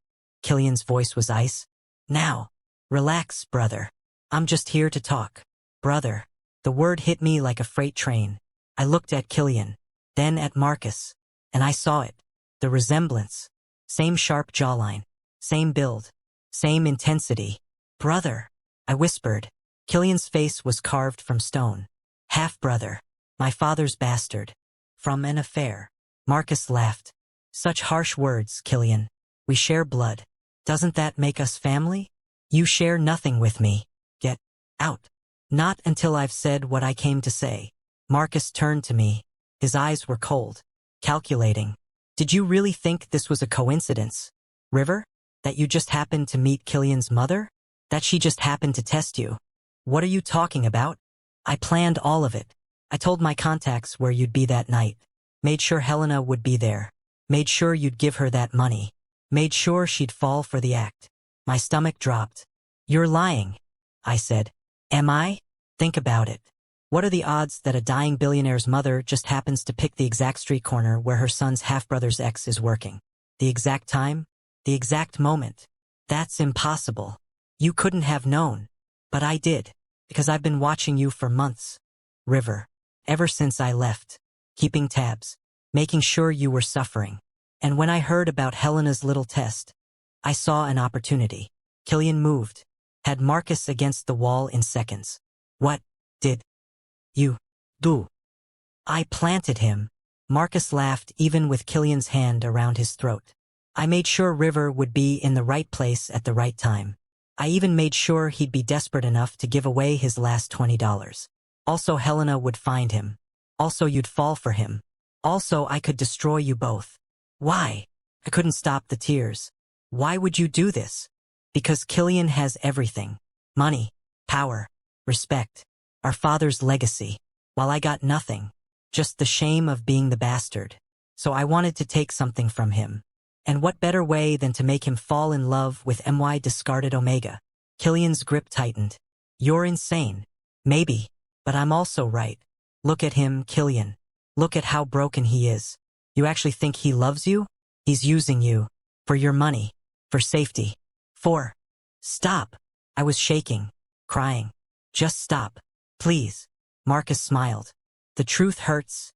Speaker 1: Killian's voice was ice. Now. Relax, brother. I'm just here to talk. Brother. The word hit me like a freight train. I looked at Killian, then at Marcus, and I saw it. The resemblance. Same sharp jawline. Same build. Same intensity. Brother. I whispered. Killian's face was carved from stone. Half-brother. My father's bastard. From an affair. Marcus laughed. Such harsh words, Killian. We share blood. Doesn't that make us family? You share nothing with me. Get out. Not until I've said what I came to say. Marcus turned to me. His eyes were cold. Calculating. Did you really think this was a coincidence? River? That you just happened to meet Killian's mother? That she just happened to test you? What are you talking about? I planned all of it. I told my contacts where you'd be that night. Made sure Helena would be there. Made sure you'd give her that money. Made sure she'd fall for the act. My stomach dropped. You're lying, I said. Am I? Think about it. What are the odds that a dying billionaire's mother just happens to pick the exact street corner where her son's half-brother's ex is working? The exact time? The exact moment? That's impossible. You couldn't have known. But I did, because I've been watching you for months. River. Ever since I left. Keeping tabs. Making sure you were suffering. And when I heard about Helena's little test, I saw an opportunity. Killian moved. Had Marcus against the wall in seconds. What did you do? I planted him. Marcus laughed even with Killian's hand around his throat. I made sure River would be in the right place at the right time. I even made sure he'd be desperate enough to give away his last $20. Also Helena would find him. Also you'd fall for him. Also I could destroy you both. Why? I couldn't stop the tears. Why would you do this? Because Killian has everything. Money, power, respect, our father's legacy, while I got nothing. Just the shame of being the bastard. So I wanted to take something from him. And what better way than to make him fall in love with my discarded Omega? Killian's grip tightened. You're insane. Maybe, but I'm also right. Look at him, Killian. Look at how broken he is. You actually think he loves you? He's using you. For your money. For safety. For. Stop. I was shaking. Crying. Just stop. Please. Marcus smiled. The truth hurts.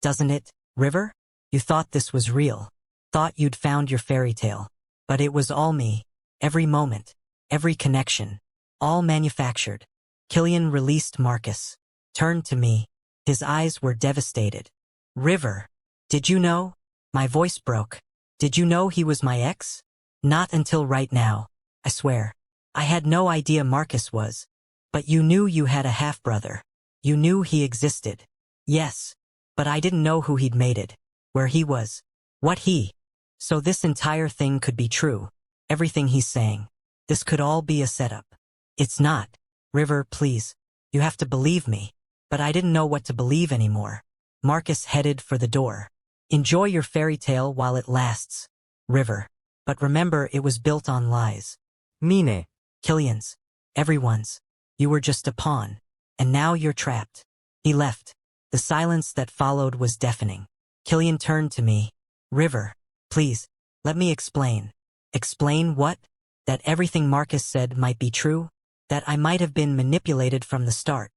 Speaker 1: Doesn't it, River? You thought this was real. Thought you'd found your fairy tale. But it was all me. Every moment. Every connection. All manufactured. Killian released Marcus. Turned to me. His eyes were devastated. River. Did you know? My voice broke. Did you know he was my ex? Not until right now. I swear. I had no idea Marcus was. But you knew you had a half-brother. You knew he existed. Yes. But I didn't know who he'd mated. Where he was. What he. So this entire thing could be true. Everything he's saying. This could all be a setup. It's not. River, please. You have to believe me. But I didn't know what to believe anymore. Marcus headed for the door. Enjoy your fairy tale while it lasts. River. But remember it was built on lies.
Speaker 2: Mine.
Speaker 1: Killian's. Everyone's. You were just a pawn. And now you're trapped. He left. The silence that followed was deafening. Killian turned to me. River. Please. Let me explain. Explain what? That everything Marcus said might be true? That I might have been manipulated from the start.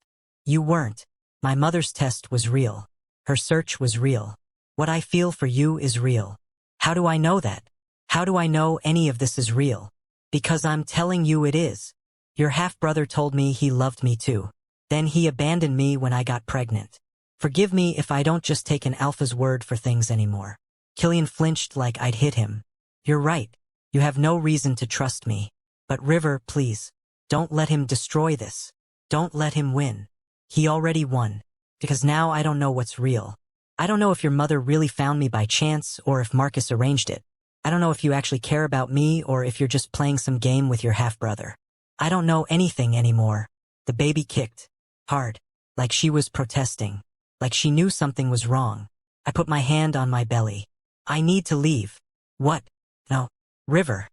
Speaker 1: You weren't. My mother's test was real. Her search was real. What I feel for you is real. How do I know that? How do I know any of this is real? Because I'm telling you it is. Your half-brother told me he loved me too. Then he abandoned me when I got pregnant. Forgive me if I don't just take an alpha's word for things anymore. Killian flinched like I'd hit him. You're right. You have no reason to trust me. But River, please. Don't let him destroy this. Don't let him win. He already won. Because now I don't know what's real. I don't know if your mother really found me by chance or if Marcus arranged it. I don't know if you actually care about me or if you're just playing some game with your half-brother. I don't know anything anymore. The baby kicked. Hard. Like she was protesting. Like she knew something was wrong. I put my hand on my belly. I need to leave. What? No. River.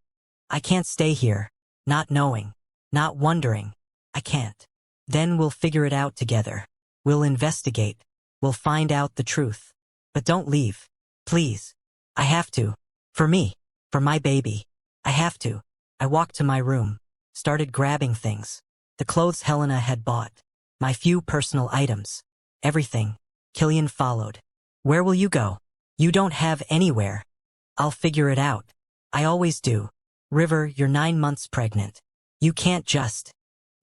Speaker 1: I can't stay here. Not knowing. Not wondering. I can't. Then we'll figure it out together. We'll investigate. We'll find out the truth. But don't leave. Please. I have to. For me. For my baby. I have to. I walked to my room. Started grabbing things. The clothes Helena had bought. My few personal items. Everything. Killian followed. Where will you go? You don't have anywhere. I'll figure it out. I always do. River, you're 9 months pregnant. You can't just.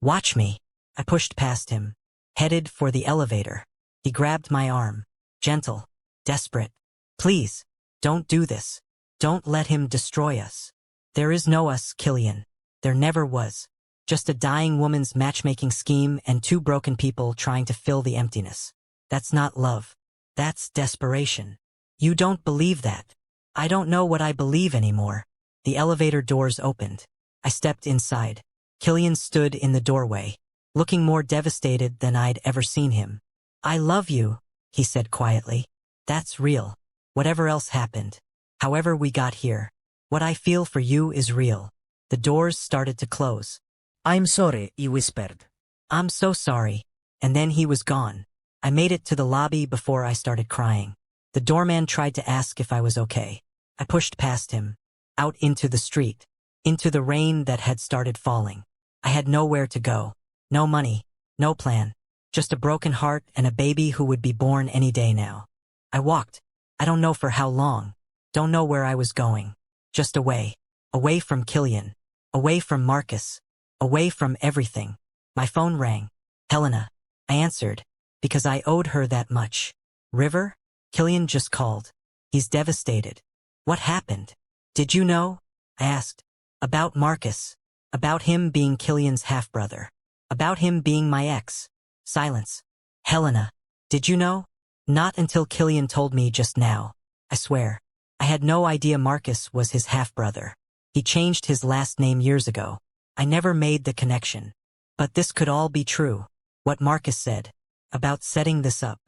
Speaker 1: Watch me. I pushed past him. Headed for the elevator. He grabbed my arm. Gentle. Desperate. Please. Don't do this. Don't let him destroy us. There is no us, Killian. There never was. Just a dying woman's matchmaking scheme and 2 broken people trying to fill the emptiness. That's not love. That's desperation. You don't believe that. I don't know what I believe anymore. The elevator doors opened. I stepped inside. Killian stood in the doorway, looking more devastated than I'd ever seen him. I love you, he said quietly. That's real. Whatever else happened. However we got here. What I feel for you is real. The doors started to close.
Speaker 2: I'm sorry, he whispered.
Speaker 1: I'm so sorry. And then he was gone. I made it to the lobby before I started crying. The doorman tried to ask if I was okay. I pushed past him. Out into the street. Into the rain that had started falling. I had nowhere to go. No money. No plan. Just a broken heart and a baby who would be born any day now. I walked. I don't know for how long. Don't know where I was going. Just away. Away from Killian. Away from Marcus. Away from everything. My phone rang. Helena. I answered. Because I owed her that much. River? Killian just called. He's devastated. What happened? Did you know? I asked. About Marcus. About him being Killian's half-brother. About him being my ex. Silence. Helena. Did you know? Not until Killian told me just now. I swear. I had no idea Marcus was his half-brother. He changed his last name years ago. I never made the connection. But this could all be true. What Marcus said. About setting this up.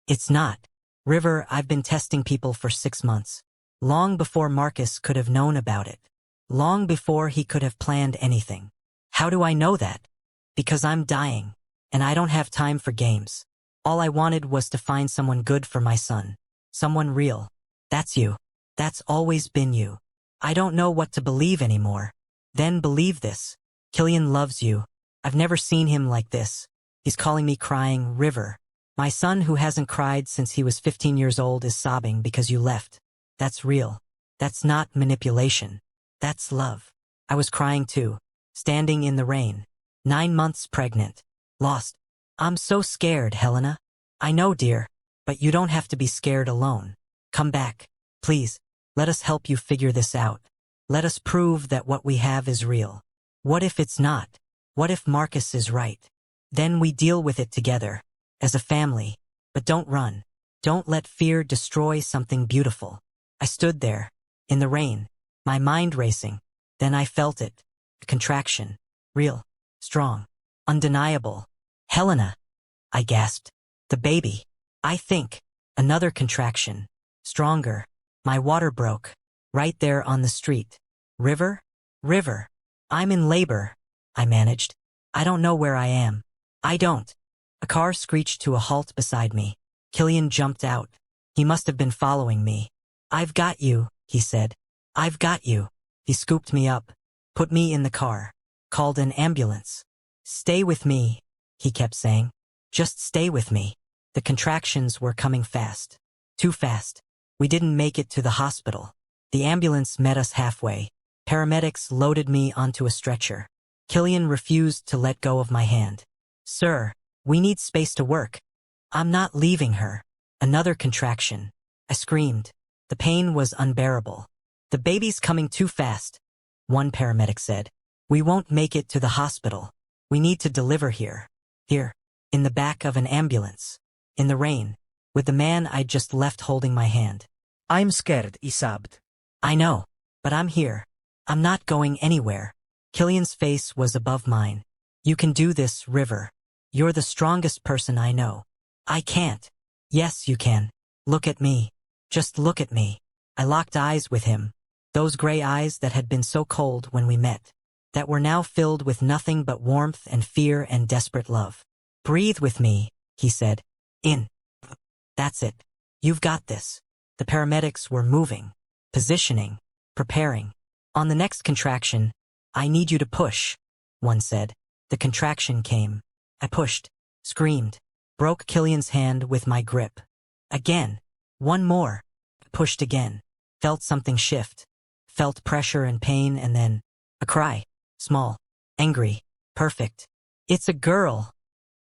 Speaker 1: It's not. River, I've been testing people for 6 months. Long before Marcus could have known about it. Long before he could have planned anything. How do I know that? Because I'm dying. And I don't have time for games. All I wanted was to find someone good for my son. Someone real. That's you. That's always been you. I don't know what to believe anymore. Then believe this. Killian loves you. I've never seen him like this. He's calling me crying, River. My son who hasn't cried since he was 15 years old is sobbing because you left. That's real. That's not manipulation. That's love. I was crying too. Standing in the rain. 9 months pregnant. Lost. I'm so scared, Helena. I know, dear. But you don't have to be scared alone. Come back. Please. Let us help you figure this out. Let us prove that what we have is real. What if it's not? What if Marcus is right? Then we deal with it together. As a family. But don't run. Don't let fear destroy something beautiful. I stood there. In the rain. My mind racing. Then I felt it. A contraction. Real. Strong. Undeniable. Helena. I gasped. The baby. I think. Another contraction. Stronger. My water broke. Right there on the street. River? River. I'm in labor. I managed. I don't know where I am. I don't. A car screeched to a halt beside me. Killian jumped out. He must have been following me. I've got you, he said. I've got you. He scooped me up. Put me in the car. Called an ambulance. Stay with me, he kept saying. Just stay with me. The contractions were coming fast. Too fast. We didn't make it to the hospital. The ambulance met us halfway. Paramedics loaded me onto a stretcher. Killian refused to let go of my hand. Sir, we need space to work. I'm not leaving her. Another contraction. I screamed. The pain was unbearable. The baby's coming too fast, one paramedic said. We won't make it to the hospital. We need to deliver here. Here. In the back of an ambulance. In the rain. With the man I'd just left holding my hand.
Speaker 2: I'm scared, he sobbed.
Speaker 1: I know. But I'm here. I'm not going anywhere. Killian's face was above mine. You can do this, River. You're the strongest person I know. I can't. Yes, you can. Look at me. Just look at me. I locked eyes with him. Those gray eyes that had been so cold when we met. That were now filled with nothing but warmth and fear and desperate love. Breathe with me, he said. In. That's it. You've got this. The paramedics were moving, positioning, preparing. On the next contraction, I need you to push, one said. The contraction came. I pushed, screamed, broke Killian's hand with my grip. Again. One more. Pushed again. Felt something shift. Felt pressure and pain and then a cry. Small. Angry. Perfect. It's a girl,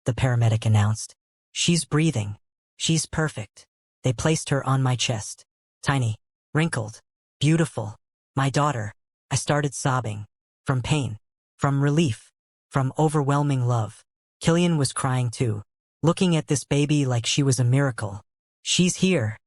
Speaker 1: the paramedic announced. She's breathing. She's perfect. They placed her on my chest. Tiny. Wrinkled. Beautiful. My daughter. I started sobbing. From pain. From relief. From overwhelming love. Killian was crying too. Looking at this baby like she was a miracle. She's here,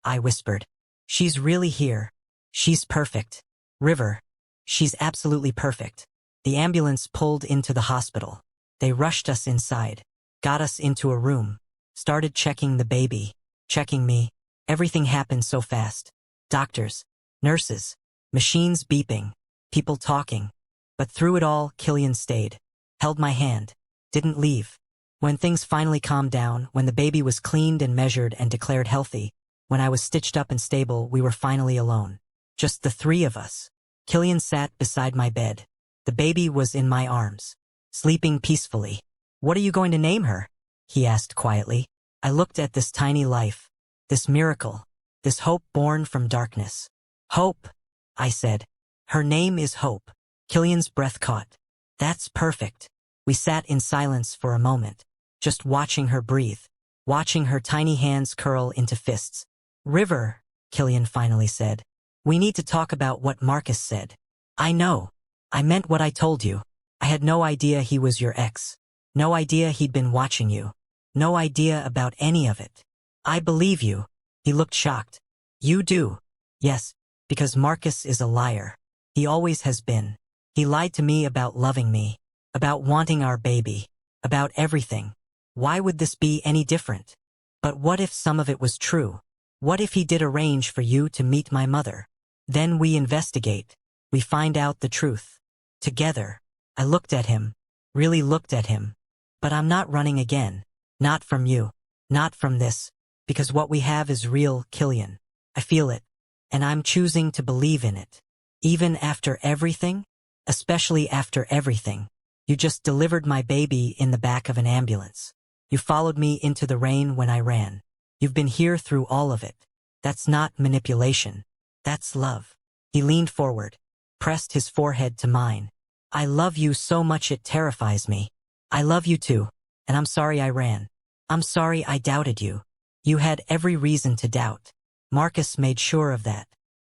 Speaker 1: I whispered. She's really here. She's perfect. River. She's absolutely perfect. The ambulance pulled into the hospital. They rushed us inside. Got us into a room. Started checking the baby. Checking me. Everything happened so fast. Doctors. Nurses. Machines beeping. People talking. But through it all, Killian stayed. Held my hand. Didn't leave. When things finally calmed down, when the baby was cleaned and measured and declared healthy, when I was stitched up and stable, we were finally alone. Just the three of us. Killian sat beside my bed. The baby was in my arms. Sleeping peacefully. What are you going to name her? He asked quietly. I looked at this tiny life. This miracle. This hope born from darkness. Hope, I said. Her name is Hope. Killian's breath caught. That's perfect. We sat in silence for a moment. Just watching her breathe, watching her tiny hands curl into fists. River, Killian finally said. We need to talk about what Marcus said. I know. I meant what I told you. I had no idea he was your ex. No idea he'd been watching you. No idea about any of it. I believe you. He looked shocked. You do. Yes, because Marcus is a liar. He always has been. He lied to me about loving me, about wanting our baby, about everything. Why would this be any different? But what if some of it was true? What if he did arrange for you to meet my mother? Then we investigate. We find out the truth. Together. I looked at him. Really looked at him. But I'm not running again. Not from you. Not from this. Because what we have is real, Killian. I feel it. And I'm choosing to believe in it. Even after everything? Especially after everything. You just delivered my baby in the back of an ambulance. You followed me into the rain when I ran. You've been here through all of it. That's not manipulation. That's love. He leaned forward, pressed his forehead to mine. I love you so much it terrifies me. I love you too, and I'm sorry I ran. I'm sorry I doubted you. You had every reason to doubt. Marcus made sure of that.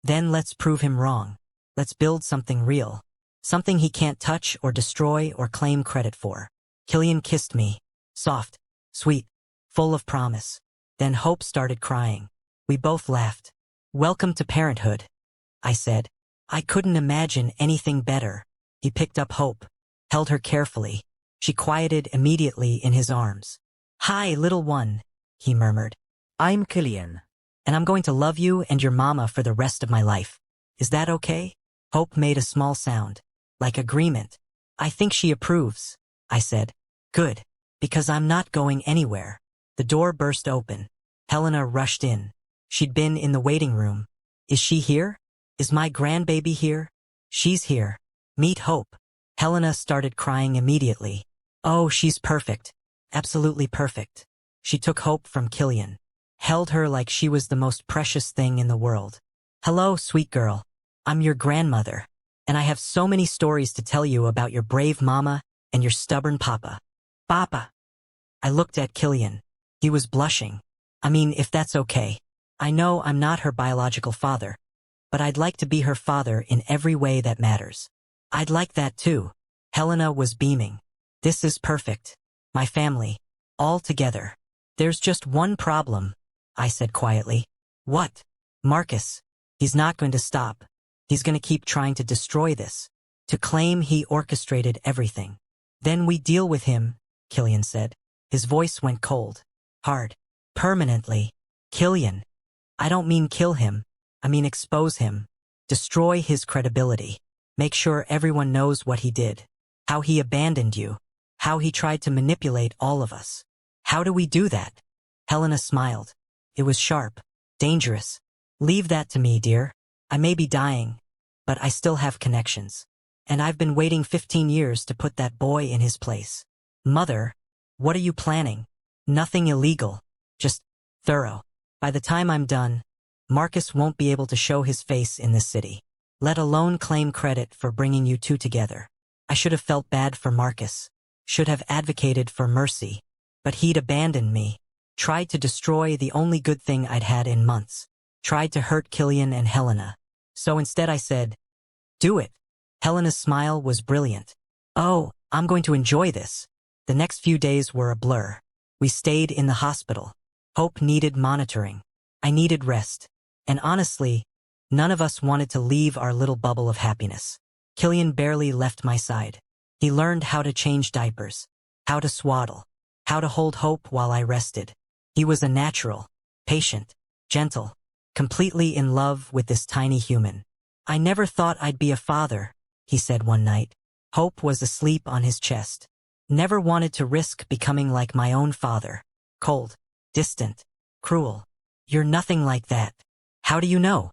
Speaker 1: Then let's prove him wrong. Let's build something real. Something he can't touch or destroy or claim credit for. Killian kissed me. Soft. Sweet, full of promise. Then Hope started crying. We both laughed. Welcome to parenthood, I said. I couldn't imagine anything better. He picked up Hope, held her carefully. She quieted immediately in his arms. Hi, little one, he murmured.
Speaker 2: I'm Killian.
Speaker 1: And I'm going to love you and your mama for the rest of my life. Is that okay? Hope made a small sound, like agreement. I think she approves, I said. Good. Because I'm not going anywhere. The door burst open. Helena rushed in. She'd been in the waiting room. Is she here? Is my grandbaby here? She's here. Meet Hope. Helena started crying immediately. Oh, she's perfect. Absolutely perfect. She took Hope from Killian. Held her like she was the most precious thing in the world. Hello, sweet girl. I'm your grandmother, and I have so many stories to tell you about your brave mama and your stubborn papa. Papa. I looked at Killian. He was blushing. I mean, if that's okay. I know I'm not her biological father, but I'd like to be her father in every way that matters. I'd like that too. Helena was beaming. This is perfect. My family. All together. There's just one problem, I said quietly. What? Marcus. He's not going to stop. He's going to keep trying to destroy this. To claim he orchestrated everything. Then we deal with him, Killian said. His voice went cold. Hard. Permanently. Killian. I don't mean kill him. I mean expose him. Destroy his credibility. Make sure everyone knows what he did. How he abandoned you. How he tried to manipulate all of us. How do we do that? Helena smiled. It was sharp. Dangerous. Leave that to me, dear. I may be dying, but I still have connections. And I've been waiting 15 years to put that boy in his place. Mother, what are you planning? Nothing illegal. Just thorough. By the time I'm done, Marcus won't be able to show his face in this city. Let alone claim credit for bringing you two together. I should have felt bad for Marcus. Should have advocated for mercy. But he'd abandoned me. Tried to destroy the only good thing I'd had in months. Tried to hurt Killian and Helena. So instead I said, do it. Helena's smile was brilliant. Oh, I'm going to enjoy this. The next few days were a blur. We stayed in the hospital. Hope needed monitoring. I needed rest. And honestly, none of us wanted to leave our little bubble of happiness. Killian barely left my side. He learned how to change diapers, how to swaddle, how to hold Hope while I rested. He was a natural, patient, gentle, completely in love with this tiny human. I never thought I'd be a father, he said one night. Hope was asleep on his chest. Never wanted to risk becoming like my own father. Cold, distant, cruel. You're nothing like that. How do you know?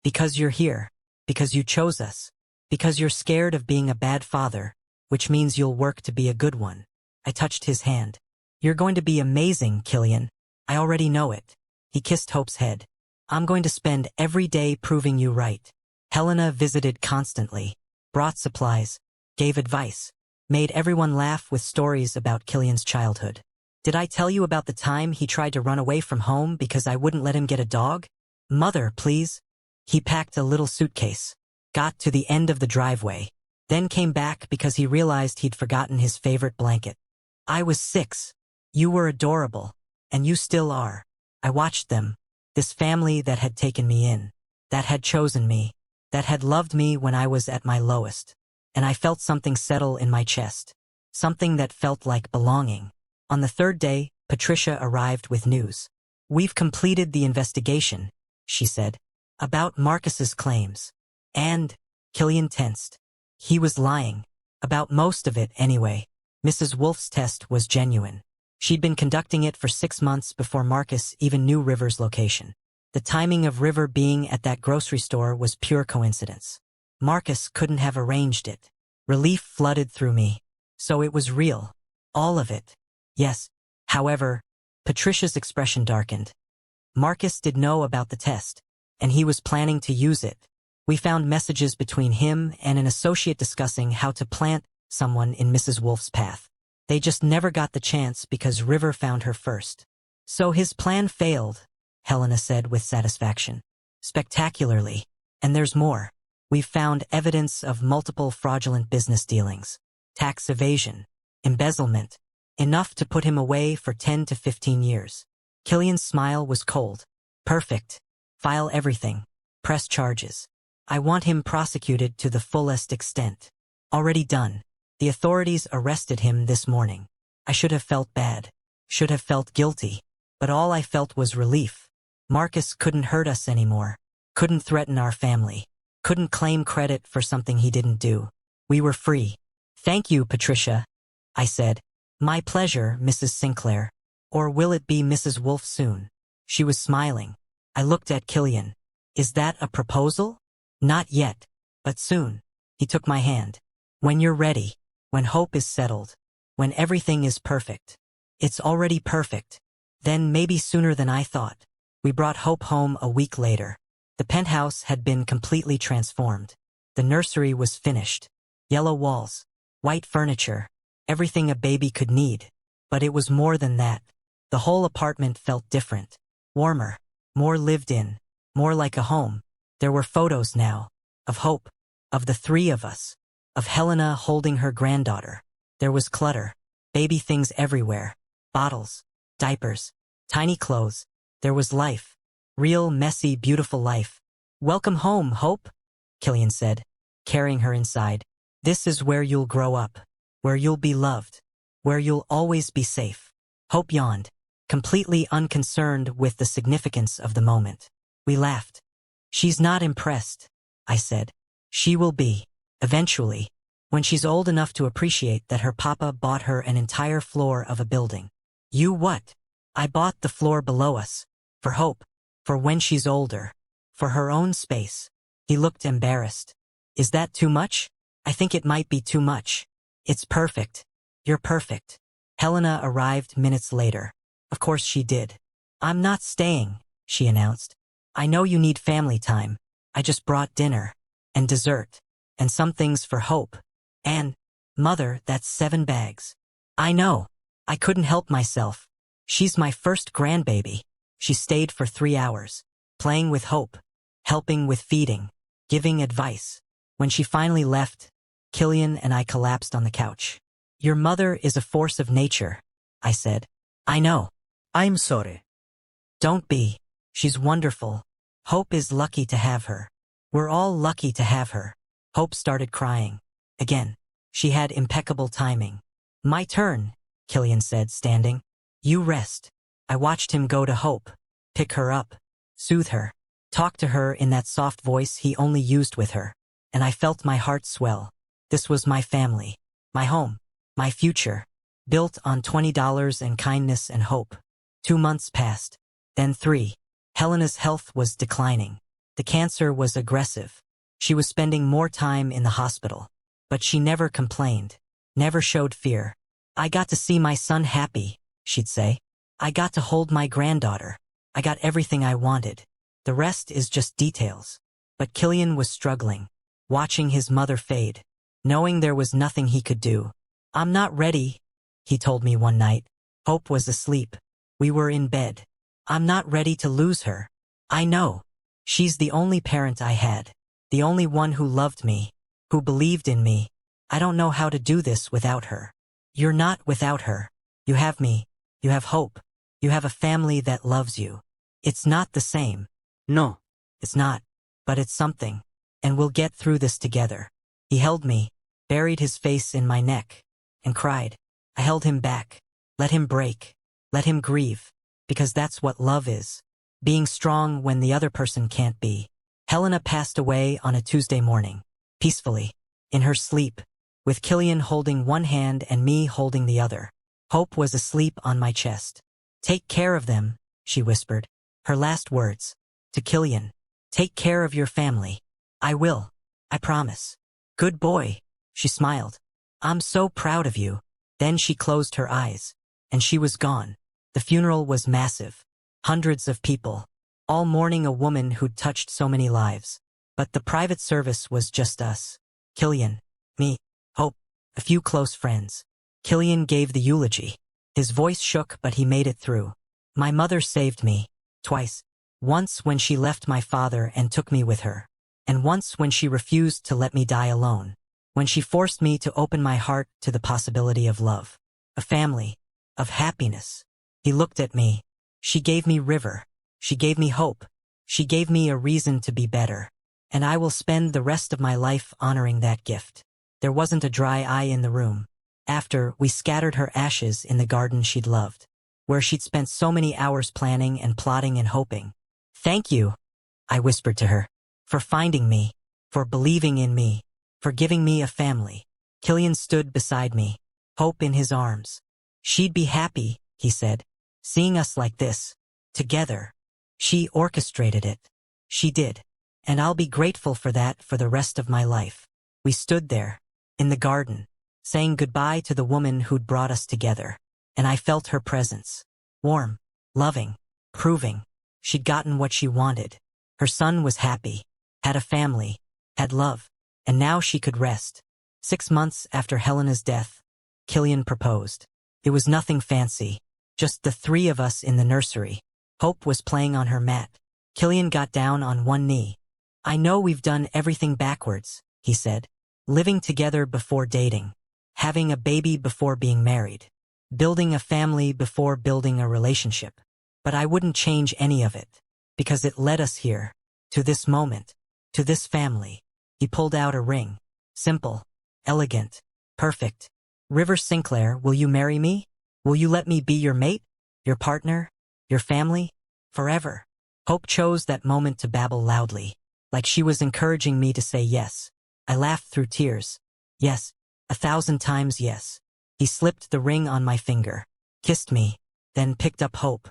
Speaker 1: Because you're here. Because you chose us. Because you're scared of being a bad father, which means you'll work to be a good one. I touched his hand. You're going to be amazing, Killian. I already know it. He kissed Hope's head. I'm going to spend every day proving you right. Helena visited constantly, brought supplies, gave advice, made everyone laugh with stories about Killian's childhood. Did I tell you about the time he tried to run away from home because I wouldn't let him get a dog? Mother, please. He packed a little suitcase, got to the end of the driveway, then came back because he realized he'd forgotten his favorite blanket. I was 6. You were adorable, and you still are. I watched them, this family that had taken me in, that had chosen me, that had loved me when I was at my lowest. And I felt something settle in my chest, something that felt like belonging. On the 3rd day, Patricia arrived with news. We've completed the investigation, she said, about Marcus's claims. And, Killian tensed. He was lying. About most of it, anyway. Mrs. Wolf's test was genuine. She'd been conducting it for 6 months before Marcus even knew River's location. The timing of River being at that grocery store was pure coincidence. Marcus couldn't have arranged it. Relief flooded through me. So it was real. All of it. Yes. However, Patricia's expression darkened. Marcus did know about the test, and he was planning to use it. We found messages between him and an associate discussing how to plant someone in Mrs. Wolf's path. They just never got the chance because River found her first. So his plan failed, Helena said with satisfaction. Spectacularly. And there's more. We've found evidence of multiple fraudulent business dealings, tax evasion, embezzlement, enough to put him away for 10 to 15 years. Killian's smile was cold. Perfect. File everything. Press charges. I want him prosecuted to the fullest extent. Already done. The authorities arrested him this morning. I should have felt bad. Should have felt guilty. But all I felt was relief. Marcus couldn't hurt us anymore. Couldn't threaten our family. Couldn't claim credit for something he didn't do. We were free. Thank you, Patricia, I said. My pleasure, Mrs. Sinclair. Or will it be Mrs. Wolf soon? She was smiling. I looked at Killian. Is that a proposal? Not yet, but soon. He took my hand. When you're ready, when hope is settled, when everything is perfect. It's already perfect. Then maybe sooner than I thought. We brought Hope home a week later. The penthouse had been completely transformed. The nursery was finished. Yellow walls, white furniture, everything a baby could need. But it was more than that. The whole apartment felt different. Warmer, more lived in, more like a home. There were photos now, of Hope, of the three of us, of Helena holding her granddaughter. There was clutter, baby things everywhere, bottles, diapers, tiny clothes. There was life, real, messy, beautiful life. "Welcome home, Hope," Killian said, carrying her inside. "This is where you'll grow up, where you'll be loved, where you'll always be safe." Hope yawned, completely unconcerned with the significance of the moment. We laughed. "She's not impressed," I said. "She will be, eventually, when she's old enough to appreciate that her papa bought her an entire floor of a building." "You what?" "I bought the floor below us, for Hope, for when she's older, for her own space." He looked embarrassed. "Is that too much?" "I think it might be too much. It's perfect. You're perfect." Helena arrived minutes later. Of course she did. "I'm not staying," she announced. "I know you need family time. I just brought dinner, and dessert, and some things for Hope. And, Mother, that's 7 bags." "I know. I couldn't help myself. She's my first grandbaby." She stayed for 3 hours, playing with Hope, helping with feeding, giving advice. When she finally left, Killian and I collapsed on the couch. "Your mother is a force of nature," I said. "I know."
Speaker 2: I'm sorry.
Speaker 1: "Don't be. She's wonderful. Hope is lucky to have her. We're all lucky to have her." Hope started crying. Again. She had impeccable timing. "My turn," Killian said, standing. "You rest." I watched him go to Hope, pick her up, soothe her, talk to her in that soft voice he only used with her. And I felt my heart swell. This was my family, my home, my future, built on $20 and kindness and hope. 2 months passed, then 3. Helena's health was declining. The cancer was aggressive. She was spending more time in the hospital. But she never complained, never showed fear. "I got to see my son happy," she'd say. "I got to hold my granddaughter. I got everything I wanted. The rest is just details." But Killian was struggling, watching his mother fade, knowing there was nothing he could do. "I'm not ready," he told me one night. Hope was asleep. We were in bed. "I'm not ready to lose her. I know. She's the only parent I had, the only one who loved me, who believed in me. I don't know how to do this without her." "You're not without her. You have me. You have Hope. You have a family that loves you. It's not the same."
Speaker 2: No.
Speaker 1: "It's not. But it's something. And we'll get through this together." He held me, buried his face in my neck, and cried. I held him back. Let him break. Let him grieve. Because that's what love is. Being strong when the other person can't be. Helena passed away on a Tuesday morning. Peacefully. In her sleep. With Killian holding one hand and me holding the other. Hope was asleep on my chest. "Take care of them," she whispered. Her last words. To Killian. "Take care of your family." "I will. I promise." "Good boy," she smiled. "I'm so proud of you." Then she closed her eyes. And she was gone. The funeral was massive. Hundreds of people. All mourning a woman who'd touched so many lives. But the private service was just us. Killian, me, Hope, a few close friends. Killian gave the eulogy. His voice shook, but he made it through. "My mother saved me. Twice. Once when she left my father and took me with her. And once when she refused to let me die alone. When she forced me to open my heart to the possibility of love. A family. Of happiness." He looked at me. "She gave me River. She gave me hope. She gave me a reason to be better. And I will spend the rest of my life honoring that gift." There wasn't a dry eye in the room. After, we scattered her ashes in the garden she'd loved, where she'd spent so many hours planning and plotting and hoping. "Thank you," I whispered to her, "for finding me, for believing in me, for giving me a family." Killian stood beside me, Hope in his arms. "She'd be happy," he said, "seeing us like this, together. She orchestrated it. She did. And I'll be grateful for that for the rest of my life." We stood there, in the garden, saying goodbye to the woman who'd brought us together. And I felt her presence. Warm, loving, proving. She'd gotten what she wanted. Her son was happy, had a family, had love, and now she could rest. 6 months after Helena's death, Killian proposed. It was nothing fancy, just the three of us in the nursery. Hope was playing on her mat. Killian got down on one knee. "I know we've done everything backwards," he said. "Living together before dating, having a baby before being married, building a family before building a relationship. But I wouldn't change any of it, because it led us here, to this moment, to this family." He pulled out a ring. Simple, elegant, perfect. "River Sinclair, will you marry me? Will you let me be your mate, your partner, your family, forever?" Hope chose that moment to babble loudly, like she was encouraging me to say yes. I laughed through tears. "Yes, 1,000 times yes." He slipped the ring on my finger, kissed me, then picked up Hope.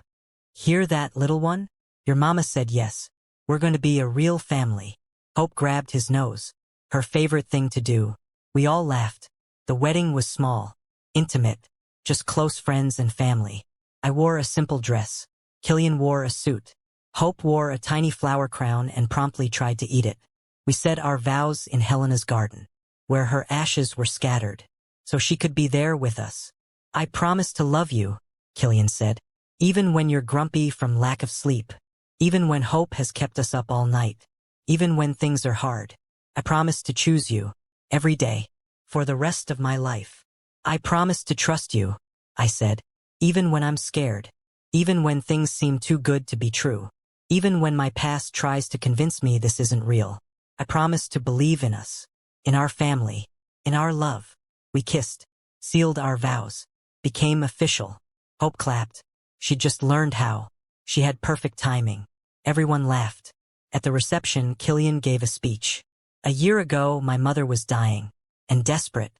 Speaker 1: "Hear that, little one? Your mama said yes. We're going to be a real family." Hope grabbed his nose. Her favorite thing to do. We all laughed. The wedding was small, intimate, just close friends and family. I wore a simple dress. Killian wore a suit. Hope wore a tiny flower crown and promptly tried to eat it. We said our vows in Helena's garden, where her ashes were scattered, so she could be there with us. "I promise to love you," Killian said, "even when you're grumpy from lack of sleep, even when hope has kept us up all night, even when things are hard. I promise to choose you, every day, for the rest of my life. I promise to trust you," I said, "even when I'm scared, even when things seem too good to be true, even when my past tries to convince me this isn't real. I promise to believe in us, in our family, in our love." We kissed, sealed our vows, became official. Hope clapped. She'd just learned how. She had perfect timing. Everyone laughed. At the reception, Killian gave a speech. "A year ago, my mother was dying, and desperate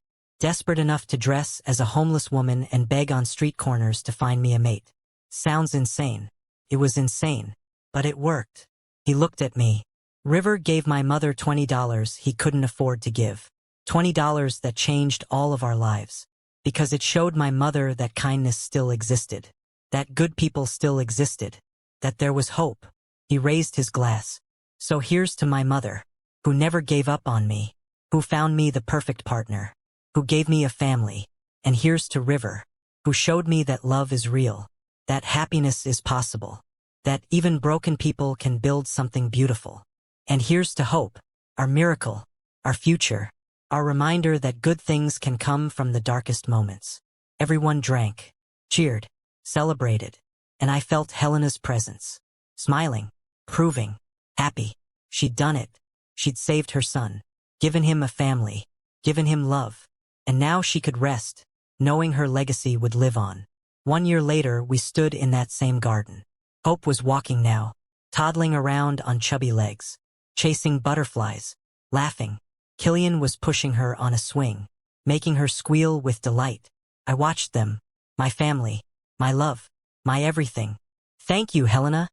Speaker 1: enough to dress as a homeless woman and beg on street corners to find me a mate. Sounds insane. It was insane, but it worked." He looked at me. "River gave my mother $20 he couldn't afford to give. $20 that changed all of our lives. Because it showed my mother that kindness still existed, that good people still existed, that there was hope." He raised his glass. "So here's to my mother, who never gave up on me, who found me the perfect partner, who gave me a family. And here's to River, who showed me that love is real, that happiness is possible, that even broken people can build something beautiful. And here's to Hope, our miracle, our future, our reminder that good things can come from the darkest moments." Everyone drank, cheered, celebrated, and I felt Helena's presence, smiling, proving, happy. She'd done it. She'd saved her son, given him a family, given him love, and now she could rest, knowing her legacy would live on. 1 year later, we stood in that same garden. Hope was walking now, toddling around on chubby legs, chasing butterflies, laughing. Killian was pushing her on a swing, making her squeal with delight. I watched them, my family, my love, my everything. "Thank you, Helena,"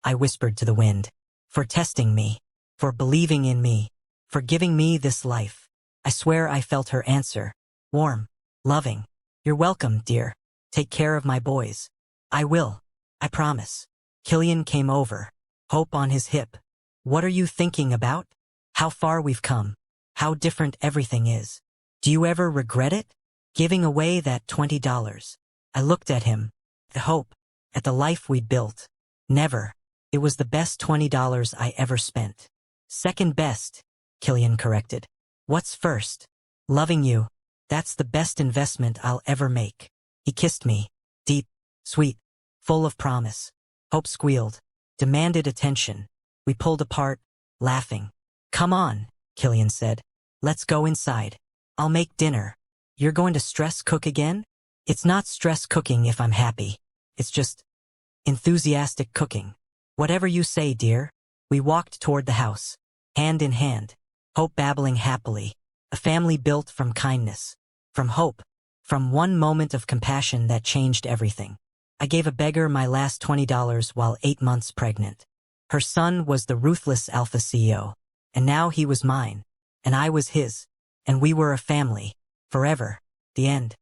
Speaker 1: I whispered to the wind, "for testing me, for believing in me, for giving me this life." I swear I felt her answer, warm, loving. "You're welcome, dear. Take care of my boys." "I will. I promise." Killian came over, Hope on his hip. "What are you thinking about? How far we've come. How different everything is. Do you ever regret it? Giving away that $20. I looked at him, at Hope, at the life we'd built. "Never. It was the best $20 I ever spent." "Second best," Killian corrected. "What's first?" "Loving you. That's the best investment I'll ever make." He kissed me, deep, sweet, full of promise. Hope squealed, demanded attention. We pulled apart, laughing. "Come on," Killian said. "Let's go inside. I'll make dinner." "You're going to stress cook again?" "It's not stress cooking if I'm happy. It's just enthusiastic cooking." "Whatever you say, dear." We walked toward the house, hand in hand, Hope babbling happily. A family built from kindness, from hope, from one moment of compassion that changed everything. I gave a beggar my last $20 while 8 months pregnant. Her son was the Ruthless Alpha CEO, and now he was mine, and I was his, and we were a family, forever. The end.